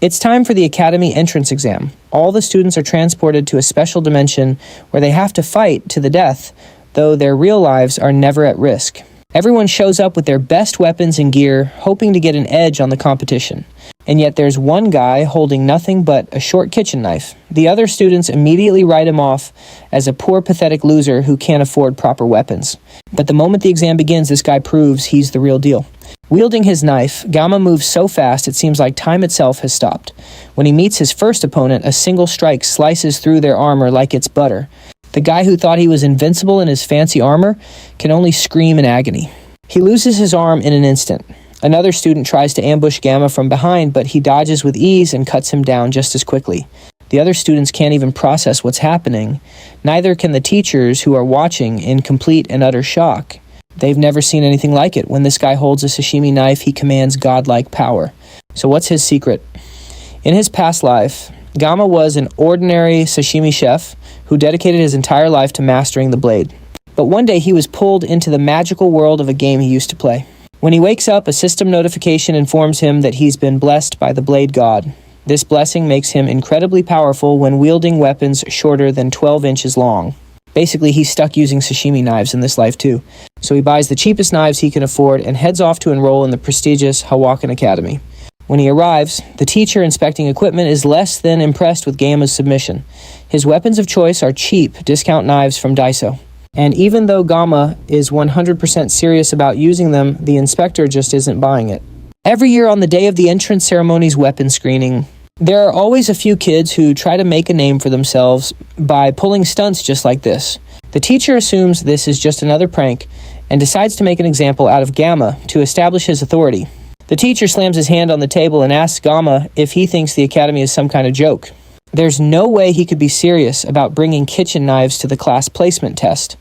It's time for the Academy entrance exam. All the students are transported to a special dimension where they have to fight to the death, though their real lives are never at risk. Everyone shows up with their best weapons and gear, hoping to get an edge on the competition. And yet there's one guy holding nothing but a short kitchen knife. The other students immediately write him off as a poor, pathetic loser who can't afford proper weapons. But the moment the exam begins, this guy proves he's the real deal. Wielding his knife, Gamma moves so fast it seems like time itself has stopped. When he meets his first opponent, a single strike slices through their armor like it's butter. The guy who thought he was invincible in his fancy armor can only scream in agony. He loses his arm in an instant. Another student tries to ambush Gamma from behind, but he dodges with ease and cuts him down just as quickly. The other students can't even process what's happening. Neither can the teachers who are watching in complete and utter shock. They've never seen anything like it. When this guy holds a sashimi knife, he commands godlike power. So what's his secret? In his past life, Gamma was an ordinary sashimi chef who dedicated his entire life to mastering the blade. But one day he was pulled into the magical world of a game he used to play. When he wakes up, a system notification informs him that he's been blessed by the blade god. This blessing makes him incredibly powerful when wielding weapons shorter than 12 inches long. Basically, he's stuck using sashimi knives in this life too. So he buys the cheapest knives he can afford and heads off to enroll in the prestigious Hawakan Academy. When he arrives, the teacher inspecting equipment is less than impressed with Gamma's submission. His weapons of choice are cheap discount knives from Daiso. And even though Gamma is 100% serious about using them, the inspector just isn't buying it. Every year on the day of the entrance ceremony's weapon screening, there are always a few kids who try to make a name for themselves by pulling stunts just like this. The teacher assumes this is just another prank and decides to make an example out of Gamma to establish his authority. The teacher slams his hand on the table and asks Gamma if he thinks the academy is some kind of joke. There's no way he could be serious about bringing kitchen knives to the class placement test.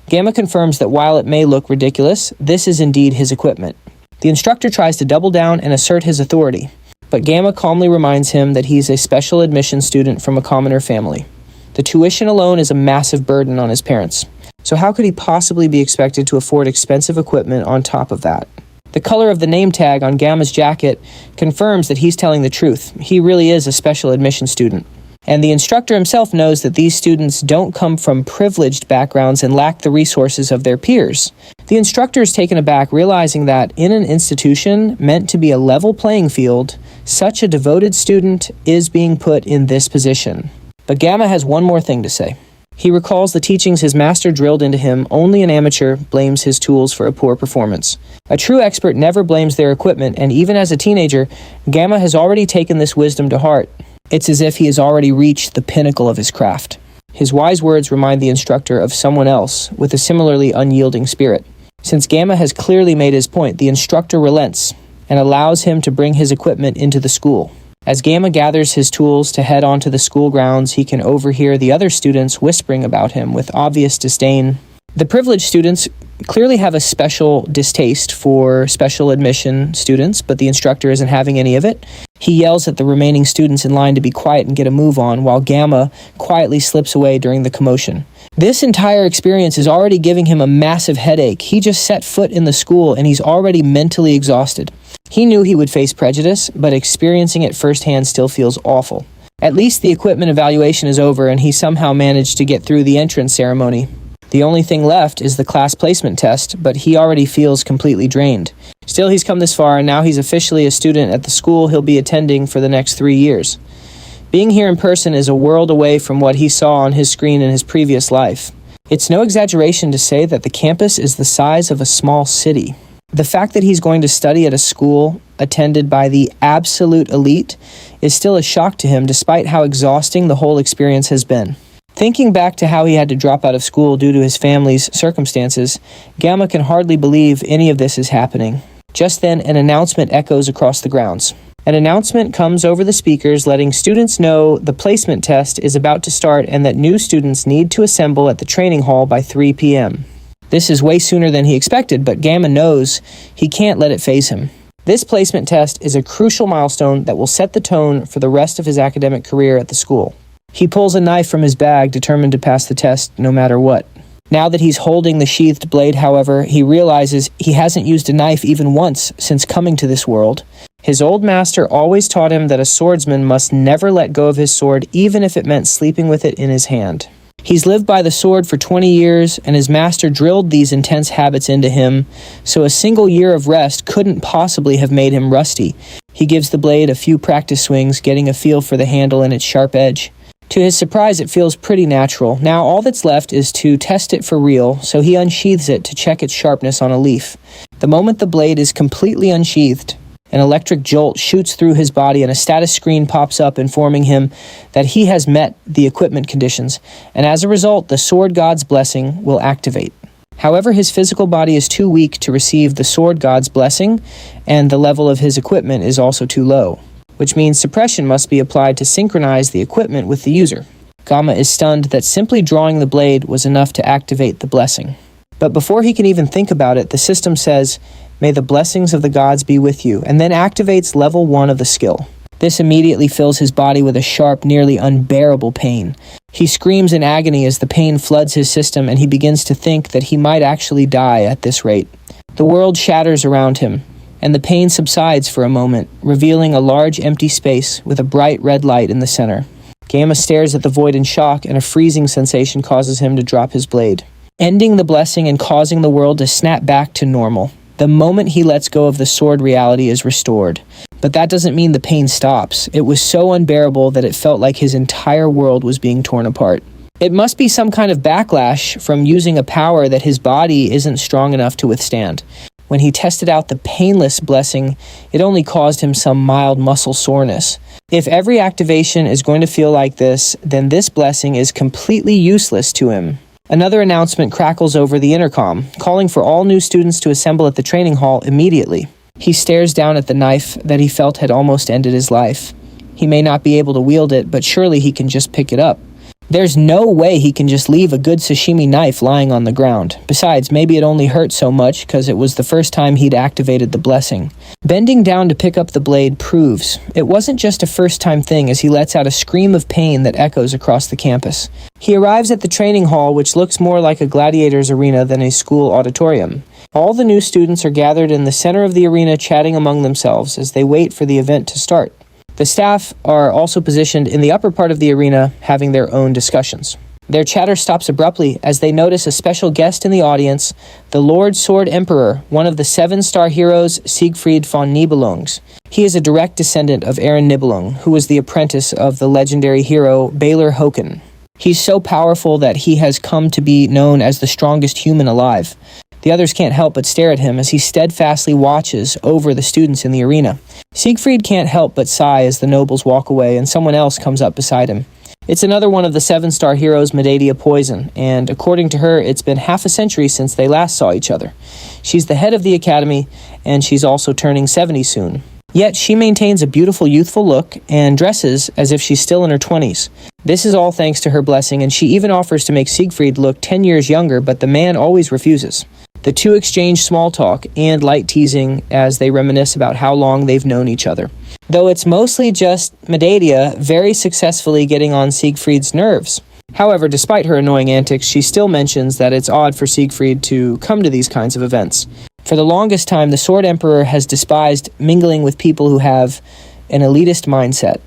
Gamma confirms that while it may look ridiculous, this is indeed his equipment. The instructor tries to double down and assert his authority, but Gamma calmly reminds him that he's a special admission student from a commoner family. The tuition alone is a massive burden on his parents. So how could he possibly be expected to afford expensive equipment on top of that? The color of the name tag on Gamma's jacket confirms that he's telling the truth. He really is a special admission student. And the instructor himself knows that these students don't come from privileged backgrounds and lack the resources of their peers. The instructor is taken aback, realizing that in an institution meant to be a level playing field, such a devoted student is being put in this position. But Gamma has one more thing to say. He recalls the teachings his master drilled into him. Only an amateur blames his tools for a poor performance. A true expert never blames their equipment, and even as a teenager, Gamma has already taken this wisdom to heart. It's as if he has already reached the pinnacle of his craft. His wise words remind the instructor of someone else with a similarly unyielding spirit. Since Gamma has clearly made his point, the instructor relents and allows him to bring his equipment into the school. As Gamma gathers his tools to head onto the school grounds, he can overhear the other students whispering about him with obvious disdain. The privileged students clearly have a special distaste for special admission students, but the instructor isn't having any of it. He yells at the remaining students in line to be quiet and get a move on, while Gamma quietly slips away during the commotion. This entire experience is already giving him a massive headache. He just set foot in the school and he's already mentally exhausted. He knew he would face prejudice, but experiencing it firsthand still feels awful. At least the equipment evaluation is over and he somehow managed to get through the entrance ceremony. The only thing left is the class placement test, but he already feels completely drained. Still, he's come this far, and now he's officially a student at the school he'll be attending for the next 3 years. Being here in person is a world away from what he saw on his screen in his previous life. It's no exaggeration to say that the campus is the size of a small city. The fact that he's going to study at a school attended by the absolute elite is still a shock to him, despite how exhausting the whole experience has been. Thinking back to how he had to drop out of school due to his family's circumstances, Gamma can hardly believe any of this is happening. Just then, an announcement echoes across the grounds. An announcement comes over the speakers letting students know the placement test is about to start and that new students need to assemble at the training hall by 3 p.m. This is way sooner than he expected, but Gamma knows he can't let it faze him. This placement test is a crucial milestone that will set the tone for the rest of his academic career at the school. He pulls a knife from his bag, determined to pass the test no matter what. Now that he's holding the sheathed blade, however, he realizes he hasn't used a knife even once since coming to this world. His old master always taught him that a swordsman must never let go of his sword, even if it meant sleeping with it in his hand. He's lived by the sword for 20 years, and his master drilled these intense habits into him, so a single year of rest couldn't possibly have made him rusty. He gives the blade a few practice swings, getting a feel for the handle and its sharp edge. To his surprise, it feels pretty natural. Now all that's left is to test it for real, so he unsheathes it to check its sharpness on a leaf. The moment the blade is completely unsheathed, an electric jolt shoots through his body and a status screen pops up informing him that he has met the equipment conditions, and as a result, the sword god's blessing will activate. However, his physical body is too weak to receive the sword god's blessing, and the level of his equipment is also too low, which means suppression must be applied to synchronize the equipment with the user. Gamma is stunned that simply drawing the blade was enough to activate the blessing. But before he can even think about it, the system says, "May the blessings of the gods be with you," and then activates level 1 of the skill. This immediately fills his body with a sharp, nearly unbearable pain. He screams in agony as the pain floods his system, and he begins to think that he might actually die at this rate. The world shatters around him, and the pain subsides for a moment, revealing a large empty space with a bright red light in the center. Gamma stares at the void in shock, and a freezing sensation causes him to drop his blade, ending the blessing and causing the world to snap back to normal. The moment he lets go of the sword, reality is restored. But that doesn't mean the pain stops. It was so unbearable that it felt like his entire world was being torn apart. It must be some kind of backlash from using a power that his body isn't strong enough to withstand. When he tested out the painless blessing, it only caused him some mild muscle soreness. If every activation is going to feel like this, then this blessing is completely useless to him. Another announcement crackles over the intercom, calling for all new students to assemble at the training hall immediately. He stares down at the knife that he felt had almost ended his life. He may not be able to wield it, but surely he can just pick it up. There's no way he can just leave a good sashimi knife lying on the ground. Besides, maybe it only hurt so much because it was the first time he'd activated the blessing. Bending down to pick up the blade proves it wasn't just a first-time thing, as he lets out a scream of pain that echoes across the campus. He arrives at the training hall, which looks more like a gladiator's arena than a school auditorium. All the new students are gathered in the center of the arena, chatting among themselves as they wait for the event to start. The staff are also positioned in the upper part of the arena, having their own discussions. Their chatter stops abruptly as they notice a special guest in the audience, the Lord Sword Emperor, one of the 7-star heroes, Siegfried von Nibelungs. He is a direct descendant of Aaron Nibelung, who was the apprentice of the legendary hero Balor Håkon. He's so powerful that he has come to be known as the strongest human alive. The others can't help but stare at him as he steadfastly watches over the students in the arena. Siegfried can't help but sigh as the nobles walk away and someone else comes up beside him. It's another one of the 7-star heroes, Medadia Poison, and according to her, it's been half a century since they last saw each other. She's the head of the academy, and she's also turning 70 soon. Yet she maintains a beautiful, youthful look and dresses as if she's still in her 20s. This is all thanks to her blessing, and she even offers to make Siegfried look 10 years younger, but the man always refuses. The two exchange small talk and light teasing as they reminisce about how long they've known each other. Though it's mostly just Medadia very successfully getting on Siegfried's nerves. However, despite her annoying antics, she still mentions that it's odd for Siegfried to come to these kinds of events. For the longest time, the Sword Emperor has despised mingling with people who have an elitist mindset.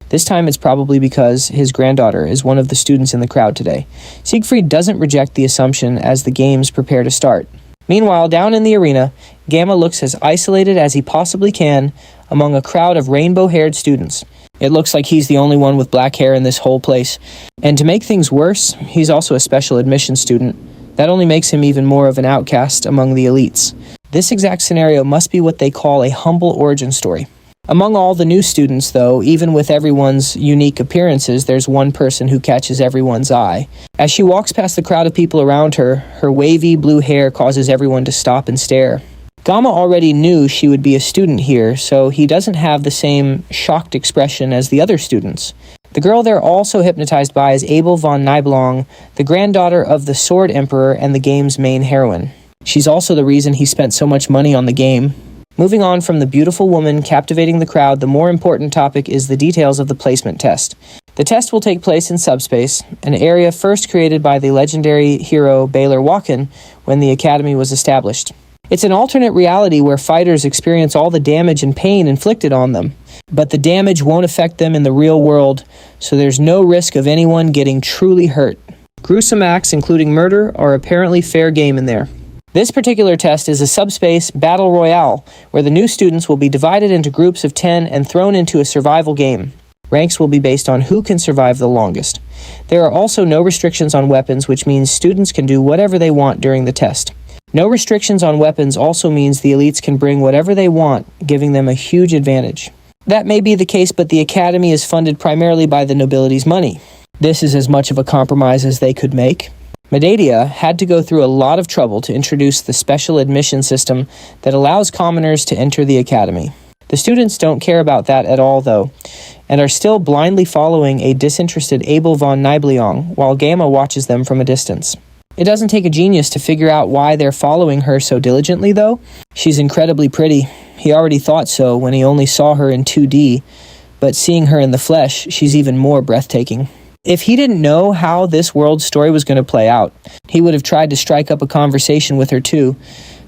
This time it's probably because his granddaughter is one of the students in the crowd today. Siegfried doesn't reject the assumption as the games prepare to start. Meanwhile, down in the arena, Gamma looks as isolated as he possibly can among a crowd of rainbow-haired students. It looks like he's the only one with black hair in this whole place. And to make things worse, he's also a special admission student. That only makes him even more of an outcast among the elites. This exact scenario must be what they call a humble origin story. Among all the new students, though, even with everyone's unique appearances, there's one person who catches everyone's eye. As she walks past the crowd of people around her, her wavy blue hair causes everyone to stop and stare. Gamma already knew she would be a student here, so he doesn't have the same shocked expression as the other students. The girl they're also hypnotized by is Abel von Nibelung, the granddaughter of the Sword Emperor and the game's main heroine. She's also the reason he spent so much money on the game. Moving on from the beautiful woman captivating the crowd, the more important topic is the details of the placement test. The test will take place in subspace, an area first created by the legendary hero Baylor Hawakan when the Academy was established. It's an alternate reality where fighters experience all the damage and pain inflicted on them, but the damage won't affect them in the real world, so there's no risk of anyone getting truly hurt. Gruesome acts, including murder, are apparently fair game in there. This particular test is a subspace battle royale, where the new students will be divided into groups of 10 and thrown into a survival game. Ranks will be based on who can survive the longest. There are also no restrictions on weapons, which means students can do whatever they want during the test. No restrictions on weapons also means the elites can bring whatever they want, giving them a huge advantage. That may be the case, but the Academy is funded primarily by the nobility's money. This is as much of a compromise as they could make. Manhwa had to go through a lot of trouble to introduce the special admission system that allows commoners to enter the Academy. The students don't care about that at all, though, and are still blindly following a disinterested Abel von Nibelung while Gamma watches them from a distance. It doesn't take a genius to figure out why they're following her so diligently, though. She's incredibly pretty. He already thought so when he only saw her in 2D, but seeing her in the flesh, she's even more breathtaking. If he didn't know how this world's story was going to play out, he would have tried to strike up a conversation with her too,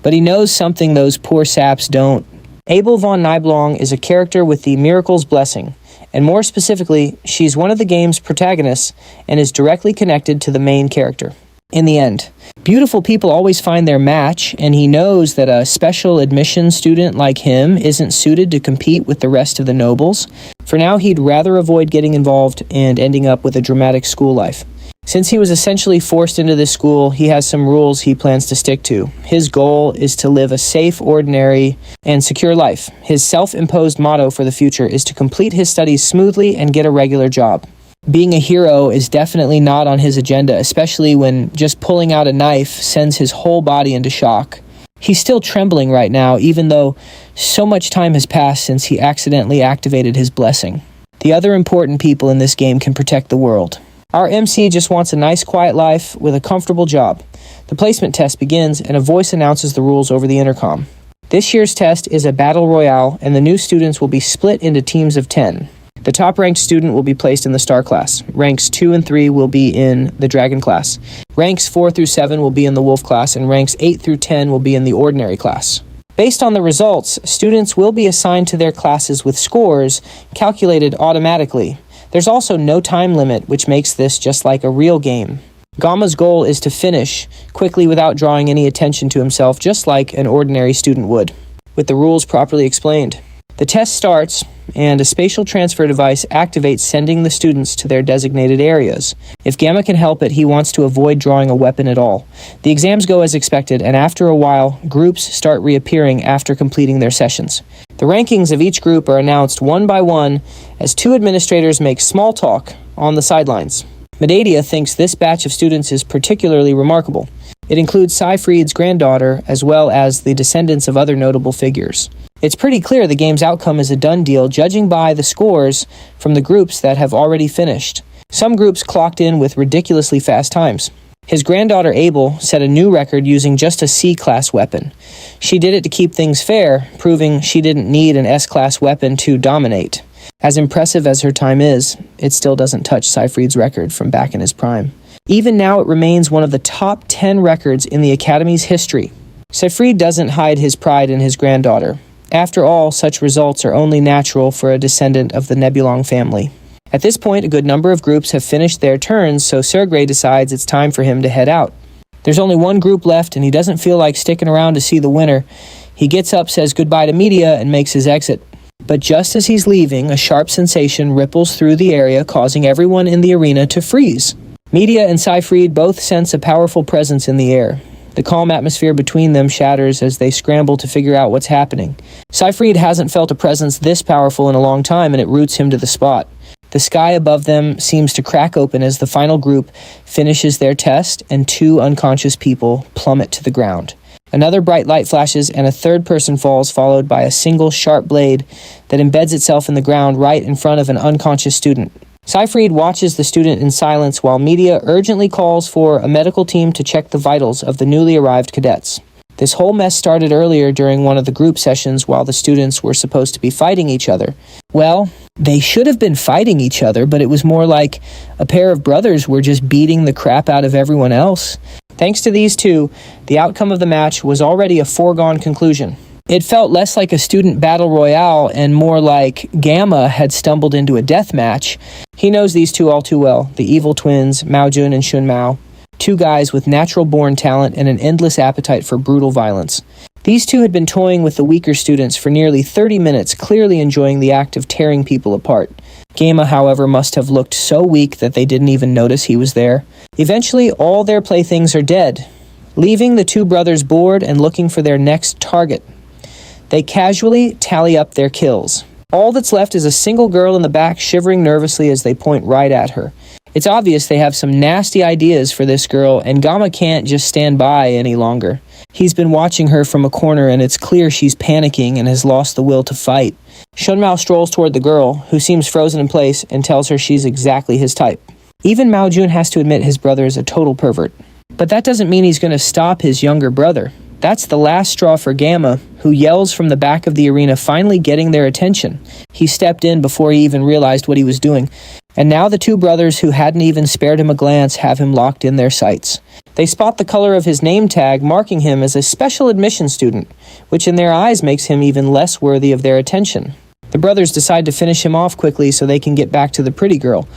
but he knows something those poor saps don't. Abel von Nibelung is a character with the Miracle's blessing, and more specifically, she's one of the game's protagonists and is directly connected to the main character. In the end, beautiful people always find their match, and he knows that a special admission student like him isn't suited to compete with the rest of the nobles. For now, he'd rather avoid getting involved and ending up with a dramatic school life. Since he was essentially forced into this school, he has some rules he plans to stick to. His goal is to live a safe, ordinary, and secure life. His self-imposed motto for the future is to complete his studies smoothly and get a regular job. Being a hero is definitely not on his agenda, especially when just pulling out a knife sends his whole body into shock. He's still trembling right now, even though so much time has passed since he accidentally activated his blessing. The other important people in this game can protect the world. Our MC just wants a nice quiet life with a comfortable job. The placement test begins and a voice announces the rules over the intercom. This year's test is a battle royale, and the new students will be split into teams of 10. The top-ranked student will be placed in the Star class. Ranks 2 and 3 will be in the Dragon class. Ranks 4 through 7 will be in the Wolf class, and ranks 8 through 10 will be in the Ordinary class. Based on the results, students will be assigned to their classes with scores calculated automatically. There's also no time limit, which makes this just like a real game. Gamma's goal is to finish quickly without drawing any attention to himself, just like an ordinary student would, with the rules properly explained. The test starts, and a spatial transfer device activates, sending the students to their designated areas. If Gamma can help it, he wants to avoid drawing a weapon at all. The exams go as expected, and after a while, groups start reappearing after completing their sessions. The rankings of each group are announced one by one as two administrators make small talk on the sidelines. Manhwa thinks this batch of students is particularly remarkable. It includes Seyfried's granddaughter, as well as the descendants of other notable figures. It's pretty clear the game's outcome is a done deal, judging by the scores from the groups that have already finished. Some groups clocked in with ridiculously fast times. His granddaughter Abel set a new record using just a C-class weapon. She did it to keep things fair, proving she didn't need an S-class weapon to dominate. As impressive as her time is, it still doesn't touch Seyfried's record from back in his prime. Even now, it remains one of the top 10 records in the Academy's history. Seyfried doesn't hide his pride in his granddaughter. After all, such results are only natural for a descendant of the Nibelung family. At this point, a good number of groups have finished their turns, so Sergei decides it's time for him to head out. There's only one group left, and he doesn't feel like sticking around to see the winner. He gets up, says goodbye to Media, and makes his exit. But just as he's leaving, a sharp sensation ripples through the area, causing everyone in the arena to freeze. Media and Seyfried both sense a powerful presence in the air. The calm atmosphere between them shatters as they scramble to figure out what's happening. Seyfried hasn't felt a presence this powerful in a long time, and it roots him to the spot. The sky above them seems to crack open as the final group finishes their test, and two unconscious people plummet to the ground. Another bright light flashes, and a third person falls, followed by a single sharp blade that embeds itself in the ground right in front of an unconscious student. Seyfried watches the student in silence while Media urgently calls for a medical team to check the vitals of the newly arrived cadets. This whole mess started earlier during one of the group sessions while the students were supposed to be fighting each other. Well, they should have been fighting each other, but it was more like a pair of brothers were just beating the crap out of everyone else. Thanks to these two, the outcome of the match was already a foregone conclusion. It felt less like a student battle royale and more like Gamma had stumbled into a death match. He knows these two all too well, the evil twins, Mao Jun and Shun Mao. Two guys with natural-born talent and an endless appetite for brutal violence. These two had been toying with the weaker students for nearly 30 minutes, clearly enjoying the act of tearing people apart. Gamma, however, must have looked so weak that they didn't even notice he was there. Eventually, all their playthings are dead, leaving the two brothers bored and looking for their next target. They casually tally up their kills. All that's left is a single girl in the back shivering nervously as they point right at her. It's obvious they have some nasty ideas for this girl, and Gamma can't just stand by any longer. He's been watching her from a corner, and it's clear she's panicking and has lost the will to fight. Shun Mao strolls toward the girl, who seems frozen in place, and tells her she's exactly his type. Even Mao Jun has to admit his brother is a total pervert. But that doesn't mean he's going to stop his younger brother. That's the last straw for Gamma, who yells from the back of the arena, finally getting their attention. He stepped in before he even realized what he was doing, and now the two brothers who hadn't even spared him a glance have him locked in their sights. They spot the color of his name tag, marking him as a special admission student, which in their eyes makes him even less worthy of their attention. The brothers decide to finish him off quickly so they can get back to the pretty girl.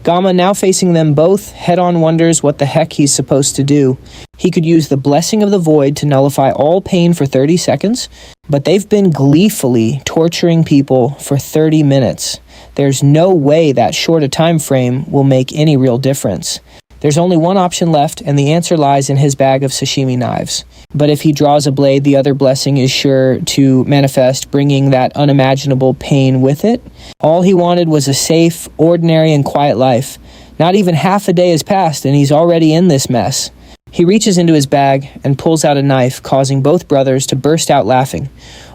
Gamma, now facing them both, head-on wonders what the heck he's supposed to do. He could use the Blessing of the Void to nullify all pain for 30 seconds, but they've been gleefully torturing people for 30 minutes. There's no way that short a time frame will make any real difference. There's only one option left, and the answer lies in his bag of sashimi knives. But if he draws a blade, the other blessing is sure to manifest, bringing that unimaginable pain with it. All he wanted was a safe, ordinary, and quiet life. Not even half a day has passed, and he's already in this mess. He reaches into his bag and pulls out a knife, causing both brothers to burst out laughing.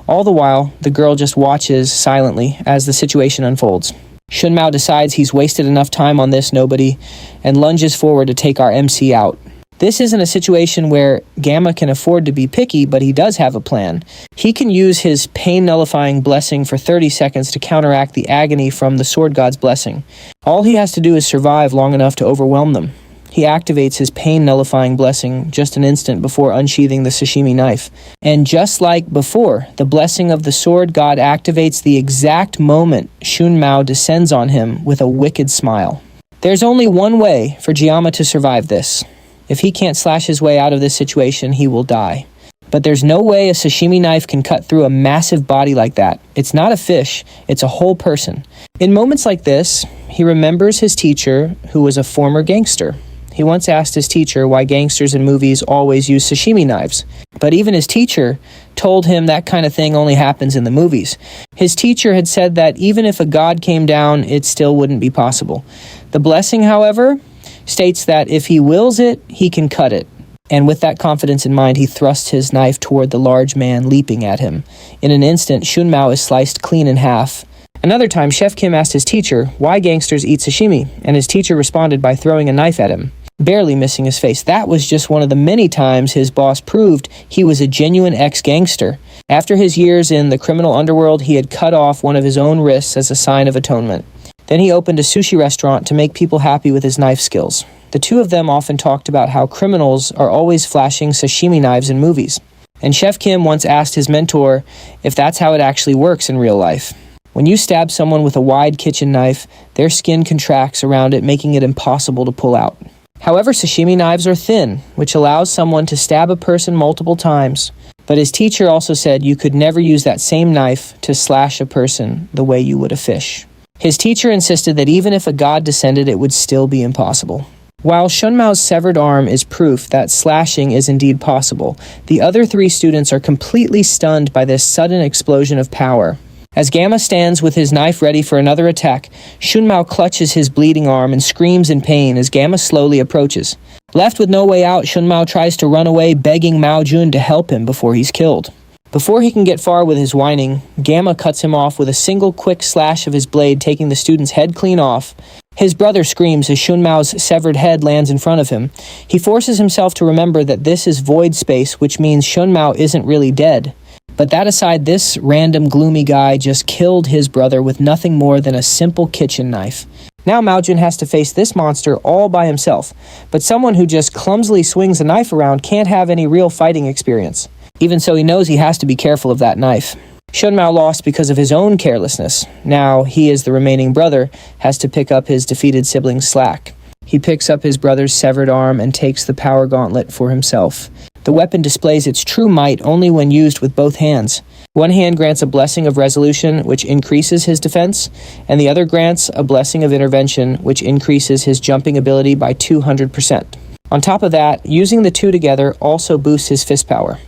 All the while, the girl just watches silently as the situation unfolds. Shun Mao decides he's wasted enough time on this nobody and lunges forward to take our MC out. This isn't a situation where Gamma can afford to be picky, but he does have a plan. He can use his pain-nullifying blessing for 30 seconds to counteract the agony from the Sword God's blessing. All he has to do is survive long enough to overwhelm them. He activates his pain-nullifying blessing just an instant before unsheathing the sashimi knife. And just like before, the blessing of the Sword God activates the exact moment Shun Mao descends on him with a wicked smile. There's only one way for Giamma to survive this. If he can't slash his way out of this situation, he will die. But there's no way a sashimi knife can cut through a massive body like that. It's not a fish, it's a whole person. In moments like this, he remembers his teacher, who was a former gangster. He once asked his teacher why gangsters in movies always use sashimi knives. But even his teacher told him that kind of thing only happens in the movies. His teacher had said that even if a god came down, it still wouldn't be possible. The blessing, however, states that if he wills it, he can cut it. And with that confidence in mind, he thrusts his knife toward the large man leaping at him. In an instant, Shun Mao is sliced clean in half. Another time, Chef Kim asked his teacher why gangsters eat sashimi, and his teacher responded by throwing a knife at him, barely missing his face. That was just one of the many times his boss proved he was a genuine ex-gangster. After his years in the criminal underworld, he had cut off one of his own wrists as a sign of atonement. Then he opened a sushi restaurant to make people happy with his knife skills. The two of them often talked about how criminals are always flashing sashimi knives in movies. And Chef Kim once asked his mentor if that's how it actually works in real life. When you stab someone with a wide kitchen knife, their skin contracts around it, making it impossible to pull out. However, sashimi knives are thin, which allows someone to stab a person multiple times. But his teacher also said you could never use that same knife to slash a person the way you would a fish. His teacher insisted that even if a god descended, it would still be impossible. While Shun Mao's severed arm is proof that slashing is indeed possible, the other three students are completely stunned by this sudden explosion of power. As Gamma stands with his knife ready for another attack, Shun Mao clutches his bleeding arm and screams in pain as Gamma slowly approaches. Left with no way out, Shun Mao tries to run away, begging Mao Jun to help him before he's killed. Before he can get far with his whining, Gamma cuts him off with a single quick slash of his blade, taking the student's head clean off. His brother screams as Shunmao's severed head lands in front of him. He forces himself to remember that this is void space, which means Shunmao isn't really dead. But that aside, this random gloomy guy just killed his brother with nothing more than a simple kitchen knife. Now Maojun has to face this monster all by himself, but someone who just clumsily swings a knife around can't have any real fighting experience. Even so, he knows he has to be careful of that knife. Shunmao lost because of his own carelessness. Now he, as the remaining brother, has to pick up his defeated sibling's slack. He picks up his brother's severed arm and takes the power gauntlet for himself. The weapon displays its true might only when used with both hands. One hand grants a blessing of resolution, which increases his defense, and the other grants a blessing of intervention, which increases his jumping ability by 200%. On top of that, using the two together also boosts his fist power.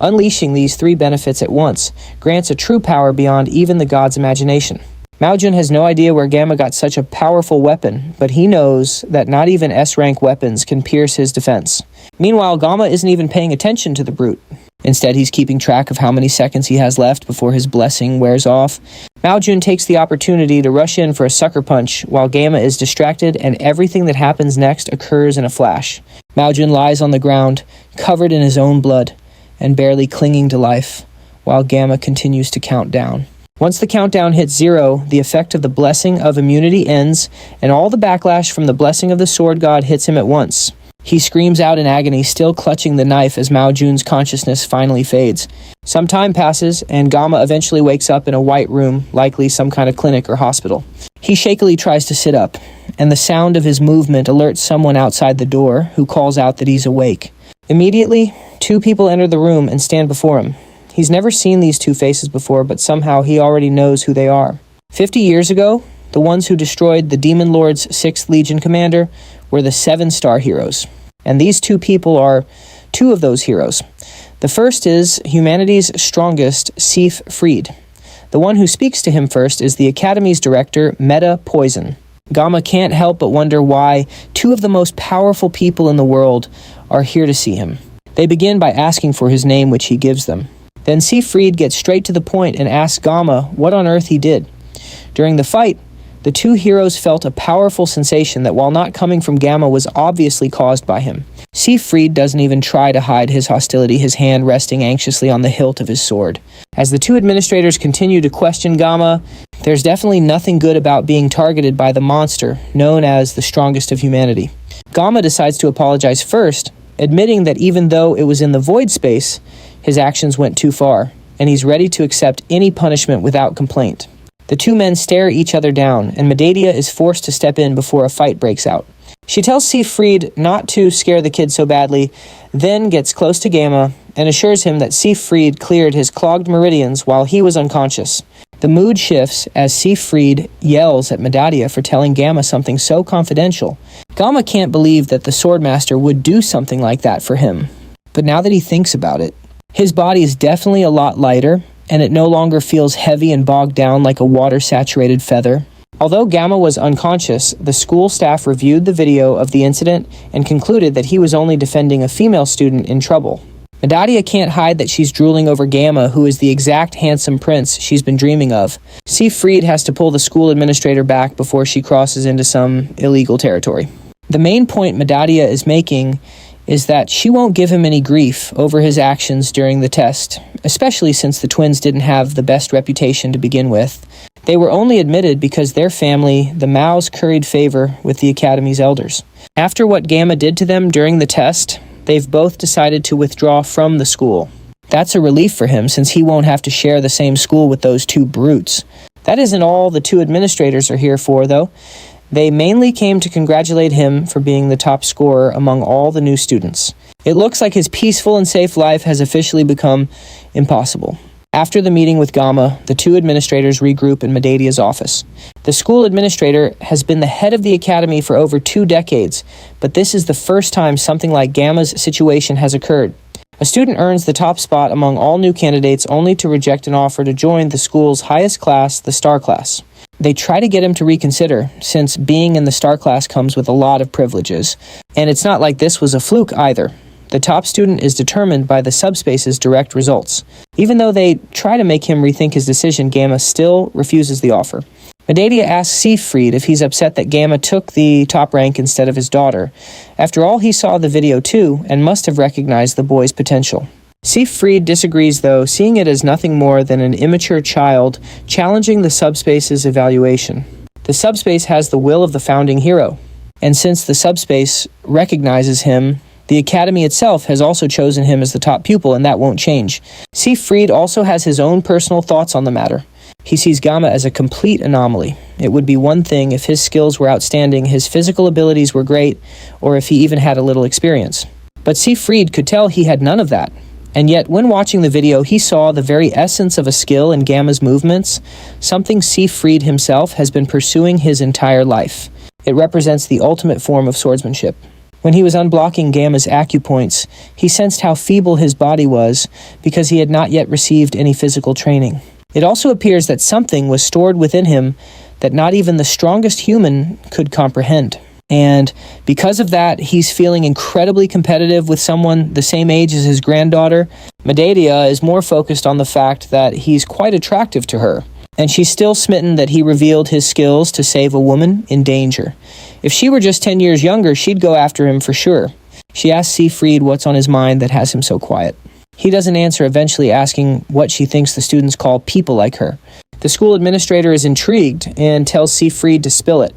Unleashing these three benefits at once grants a true power beyond even the god's imagination. Maojun has no idea where Gamma got such a powerful weapon, but he knows that not even S-rank weapons can pierce his defense. Meanwhile, Gamma isn't even paying attention to the brute. Instead, he's keeping track of how many seconds he has left before his blessing wears off. Maojun takes the opportunity to rush in for a sucker punch while Gamma is distracted, and everything that happens next occurs in a flash. Maojun lies on the ground, covered in his own blood, and barely clinging to life, while Gamma continues to count down. Once the countdown hits 0, the effect of the blessing of immunity ends, and all the backlash from the blessing of the sword god hits him at once. He screams out in agony, still clutching the knife as Maojun's consciousness finally fades. Some time passes, and Gamma eventually wakes up in a white room, likely some kind of clinic or hospital. He shakily tries to sit up, and the sound of his movement alerts someone outside the door, who calls out that he's awake. Immediately, 2 people enter the room and stand before him. He's never seen these 2 faces before, but somehow he already knows who they are. 50 years ago, the ones who destroyed the Demon Lord's 6th Legion commander were the 7-star heroes. And these 2 people are 2 of those heroes. The first is humanity's strongest, Sif Fried. The one who speaks to him first is the Academy's director, Meta Poison. Gamma can't help but wonder why 2 of the most powerful people in the world are here to see him. They begin by asking for his name, which he gives them. Then Sif Fried gets straight to the point and asks Gamma what on earth he did. During the fight, the 2 heroes felt a powerful sensation that, while not coming from Gamma, was obviously caused by him. Sif Fried doesn't even try to hide his hostility, his hand resting anxiously on the hilt of his sword. As the 2 administrators continue to question Gamma, there's definitely nothing good about being targeted by the monster known as the strongest of humanity. Gamma decides to apologize first, admitting that even though it was in the void space, his actions went too far, and he's ready to accept any punishment without complaint. The 2 men stare each other down, and Medadia is forced to step in before a fight breaks out. She tells Sif Fried not to scare the kid so badly, then gets close to Gamma and assures him that Sif Fried cleared his clogged meridians while he was unconscious. The mood shifts as Sif Fried yells at Medadia for telling Gamma something so confidential. Gamma can't believe that the Swordmaster would do something like that for him. But now that he thinks about it, his body is definitely a lot lighter, and it no longer feels heavy and bogged down like a water-saturated feather. Although Gamma was unconscious, the school staff reviewed the video of the incident and concluded that he was only defending a female student in trouble. Medadia can't hide that she's drooling over Gamma, who is the exact handsome prince she's been dreaming of. Sif Fried has to pull the school administrator back before she crosses into some illegal territory. The main point Medadia is making is that she won't give him any grief over his actions during the test, especially since the twins didn't have the best reputation to begin with. They were only admitted because their family, the Maos, curried favor with the Academy's elders. After what Gamma did to them during the test, they've both decided to withdraw from the school. That's a relief for him, since he won't have to share the same school with those 2 brutes. That isn't all the 2 administrators are here for, though. They mainly came to congratulate him for being the top scorer among all the new students. It looks like his peaceful and safe life has officially become impossible. After the meeting with Gamma, the 2 administrators regroup in Medadia's office. The school administrator has been the head of the academy for over 2 decades, but this is the first time something like Gamma's situation has occurred. A student earns the top spot among all new candidates only to reject an offer to join the school's highest class, the Star Class. They try to get him to reconsider, since being in the Star Class comes with a lot of privileges. And it's not like this was a fluke either. The top student is determined by the subspace's direct results. Even though they try to make him rethink his decision, Gamma still refuses the offer. Medea asks Siegfried if he's upset that Gamma took the top rank instead of his daughter. After all, he saw the video too and must have recognized the boy's potential. Siegfried disagrees though, seeing it as nothing more than an immature child challenging the subspace's evaluation. The subspace has the will of the founding hero, and since the subspace recognizes him, the Academy itself has also chosen him as the top pupil, and that won't change. Siegfried also has his own personal thoughts on the matter. He sees Gamma as a complete anomaly. It would be one thing if his skills were outstanding, his physical abilities were great, or if he even had a little experience. But Siegfried could tell he had none of that. And yet, when watching the video, he saw the very essence of a skill in Gamma's movements, something Siegfried himself has been pursuing his entire life. It represents the ultimate form of swordsmanship. When he was unblocking Gamma's acupoints, he sensed how feeble his body was because he had not yet received any physical training. It also appears that something was stored within him that not even the strongest human could comprehend. And because of that, he's feeling incredibly competitive with someone the same age as his granddaughter. Medea is more focused on the fact that he's quite attractive to her, and she's still smitten that he revealed his skills to save a woman in danger. If she were just 10 years younger, she'd go after him for sure. She asks Siegfried what's on his mind that has him so quiet. He doesn't answer, eventually asking what she thinks the students call people like her. The school administrator is intrigued and tells Siegfried to spill it.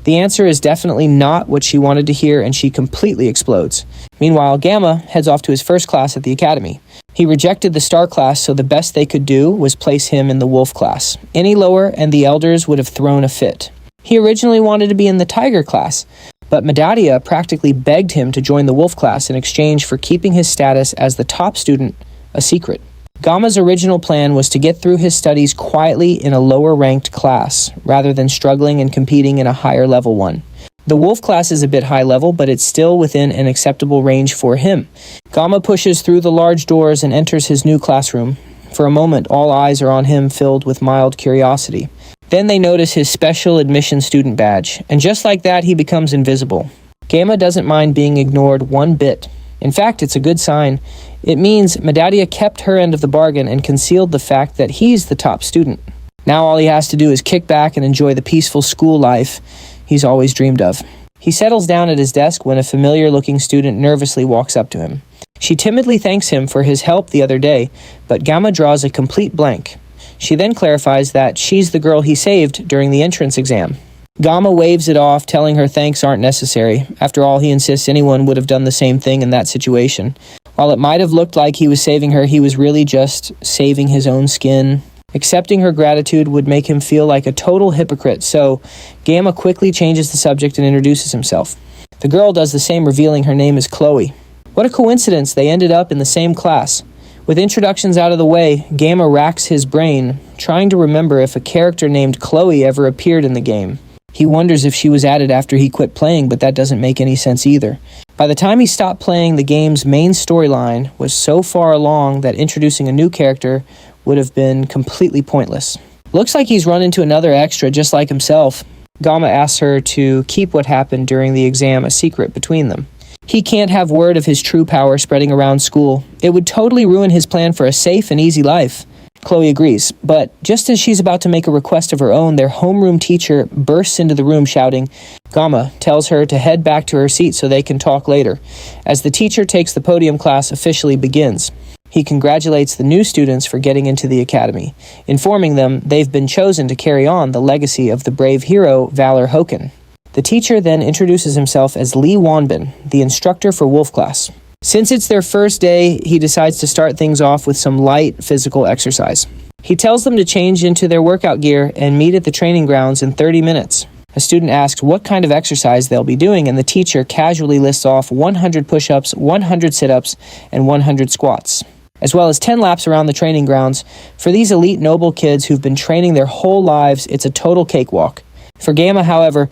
The answer is definitely not what she wanted to hear, and she completely explodes. Meanwhile, Gamma heads off to his first class at the academy. He rejected the star class, so the best they could do was place him in the wolf class. Any lower, and the elders would have thrown a fit. He originally wanted to be in the tiger class, but Medea practically begged him to join the wolf class in exchange for keeping his status as the top student a secret. Gamma's original plan was to get through his studies quietly in a lower-ranked class, rather than struggling and competing in a higher-level one. The wolf class is a bit high-level, but it's still within an acceptable range for him. Gamma pushes through the large doors and enters his new classroom. For a moment, all eyes are on him, filled with mild curiosity. Then they notice his special admission student badge, and just like that, he becomes invisible. Gamma doesn't mind being ignored one bit. In fact, it's a good sign. It means Medea kept her end of the bargain and concealed the fact that he's the top student. Now all he has to do is kick back and enjoy the peaceful school life he's always dreamed of. He settles down at his desk when a familiar-looking student nervously walks up to him. She timidly thanks him for his help the other day, but Gamma draws a complete blank. She then clarifies that she's the girl he saved during the entrance exam. Gamma waves it off, telling her thanks aren't necessary. After all, he insists anyone would have done the same thing in that situation. While it might have looked like he was saving her, he was really just saving his own skin. Accepting her gratitude would make him feel like a total hypocrite, so Gamma quickly changes the subject and introduces himself. The girl does the same, revealing her name is Chloe. What a coincidence they ended up in the same class. With introductions out of the way, Gamma racks his brain, trying to remember if a character named Chloe ever appeared in the game. He wonders if she was added after he quit playing, but that doesn't make any sense either. By the time he stopped playing, the game's main storyline was so far along that introducing a new character would have been completely pointless. Looks like he's run into another extra just like himself. Gamma asks her to keep what happened during the exam a secret between them. He can't have word of his true power spreading around school. It would totally ruin his plan for a safe and easy life. Chloe agrees, but just as she's about to make a request of her own, their homeroom teacher bursts into the room shouting. Gamma tells her to head back to her seat so they can talk later. As the teacher takes the podium, class officially begins. He congratulates the new students for getting into the academy, informing them they've been chosen to carry on the legacy of the brave hero Valor Hawakan. The teacher then introduces himself as Lee Wanbin, the instructor for Wolf class. Since it's their first day, he decides to start things off with some light physical exercise. He tells them to change into their workout gear and meet at the training grounds in 30 minutes. A student asks what kind of exercise they'll be doing, and the teacher casually lists off 100 push-ups, 100 sit-ups, and 100 squats, as well as 10 laps around the training grounds. For these elite noble kids who've been training their whole lives, it's a total cakewalk. For Gamma, however,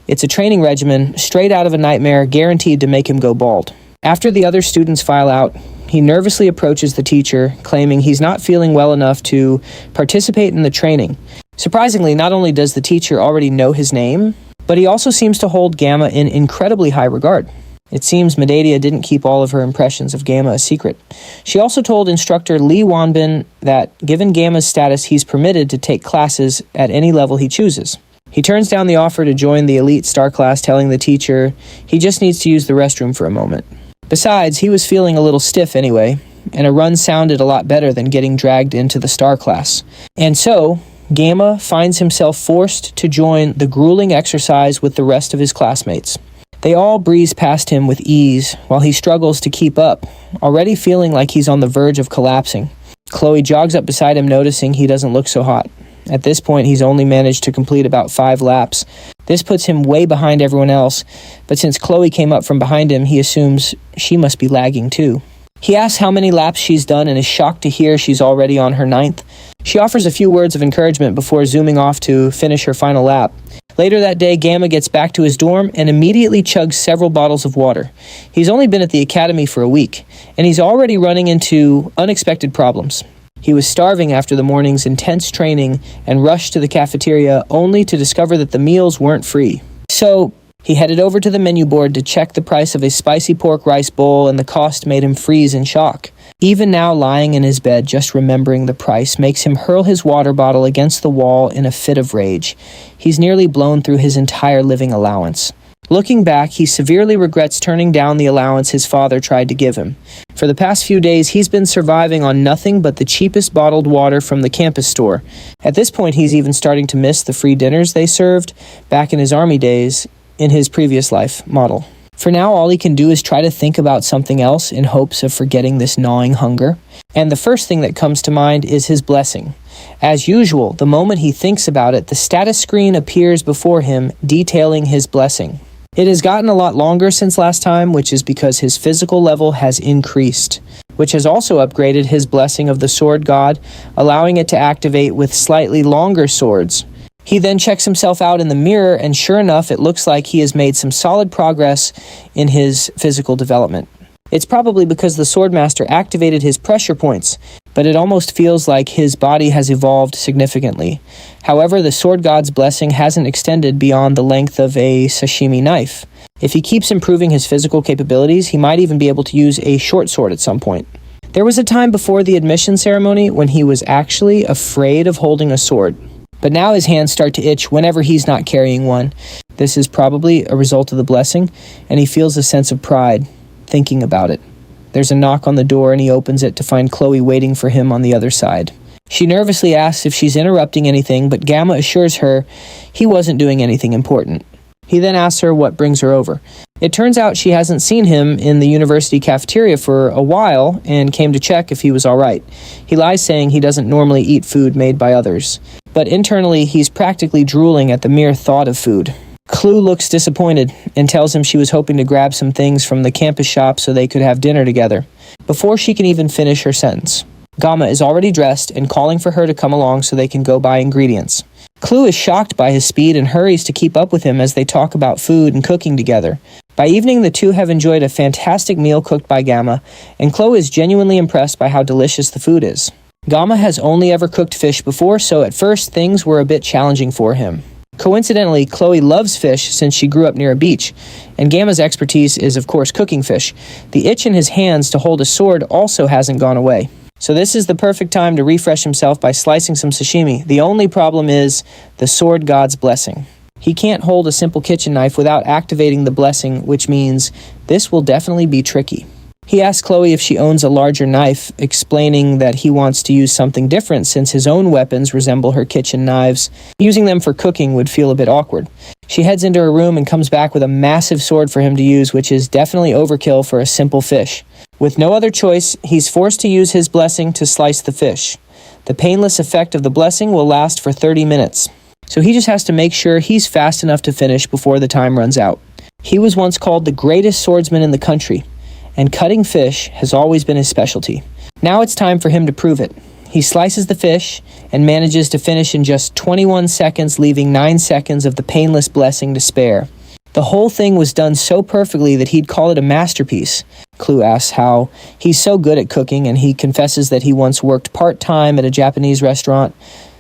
it's a training regimen straight out of a nightmare, guaranteed to make him go bald. After the other students file out, he nervously approaches the teacher, claiming he's not feeling well enough to participate in the training. Surprisingly, not only does the teacher already know his name, but he also seems to hold Gamma in incredibly high regard. It seems Medea didn't keep all of her impressions of Gamma a secret. She also told instructor Lee Wanbin that given Gamma's status, he's permitted to take classes at any level he chooses. He turns down the offer to join the elite star class, telling the teacher he just needs to use the restroom for a moment. Besides, he was feeling a little stiff anyway, and a run sounded a lot better than getting dragged into the star class. And so, Gamma finds himself forced to join the grueling exercise with the rest of his classmates. They all breeze past him with ease while he struggles to keep up, already feeling like he's on the verge of collapsing. Chloe jogs up beside him, noticing he doesn't look so hot. At this point, he's only managed to complete about 5 laps. This puts him way behind everyone else, but since Chloe came up from behind him, he assumes she must be lagging too. He asks how many laps she's done and is shocked to hear she's already on her 9th. She offers a few words of encouragement before zooming off to finish her final lap. Later that day, Gamma gets back to his dorm and immediately chugs several bottles of water. He's only been at the academy for a week, and he's already running into unexpected problems. He was starving after the morning's intense training and rushed to the cafeteria only to discover that the meals weren't free. So, he headed over to the menu board to check the price of a spicy pork rice bowl, and the cost made him freeze in shock. Even now, lying in his bed, just remembering the price makes him hurl his water bottle against the wall in a fit of rage. He's nearly blown through his entire living allowance. Looking back, he severely regrets turning down the allowance his father tried to give him. For the past few days, he's been surviving on nothing but the cheapest bottled water from the campus store. At this point, he's even starting to miss the free dinners they served back in his army days in his previous life model. For now, all he can do is try to think about something else in hopes of forgetting this gnawing hunger. And the first thing that comes to mind is his blessing. As usual, the moment he thinks about it, the status screen appears before him, detailing his blessing. It has gotten a lot longer since last time, which is because his physical level has increased, which has also upgraded his blessing of the sword god, allowing it to activate with slightly longer swords. He then checks himself out in the mirror, and sure enough, it looks like he has made some solid progress in his physical development. It's probably because the Swordmaster activated his pressure points, but it almost feels like his body has evolved significantly. However, the Sword God's blessing hasn't extended beyond the length of a sashimi knife. If he keeps improving his physical capabilities, he might even be able to use a short sword at some point. There was a time before the admission ceremony when he was actually afraid of holding a sword. But now his hands start to itch whenever he's not carrying one. This is probably a result of the blessing, and he feels a sense of pride thinking about it. There's a knock on the door, and he opens it to find Chloe waiting for him on the other side. She nervously asks if she's interrupting anything, but Gamma assures her he wasn't doing anything important. He then asks her what brings her over. It turns out she hasn't seen him in the university cafeteria for a while and came to check if he was all right. He lies, saying he doesn't normally eat food made by others, but internally he's practically drooling at the mere thought of food. Chloe looks disappointed and tells him she was hoping to grab some things from the campus shop so they could have dinner together. Before she can even finish her sentence, Gamma is already dressed and calling for her to come along so they can go buy ingredients. Chloe is shocked by his speed and hurries to keep up with him as they talk about food and cooking together. By evening, the two have enjoyed a fantastic meal cooked by Gamma, and Chloe is genuinely impressed by how delicious the food is. Gamma has only ever cooked fish before, so at first things were a bit challenging for him. Coincidentally, Chloe loves fish since she grew up near a beach, and Gamma's expertise is, of course, cooking fish. The itch in his hands to hold a sword also hasn't gone away. So this is the perfect time to refresh himself by slicing some sashimi. The only problem is the sword god's blessing. He can't hold a simple kitchen knife without activating the blessing, which means this will definitely be tricky. He asks Chloe if she owns a larger knife, explaining that he wants to use something different since his own weapons resemble her kitchen knives. Using them for cooking would feel a bit awkward. She heads into her room and comes back with a massive sword for him to use, which is definitely overkill for a simple fish. With no other choice, he's forced to use his blessing to slice the fish. The painless effect of the blessing will last for 30 minutes. So he just has to make sure he's fast enough to finish before the time runs out. He was once called the greatest swordsman in the country, and cutting fish has always been his specialty. Now it's time for him to prove it. He slices the fish and manages to finish in just 21 seconds, leaving 9 seconds of the painless blessing to spare. The whole thing was done so perfectly that he'd call it a masterpiece. Chloe asks how he's so good at cooking, and he confesses that he once worked part-time at a Japanese restaurant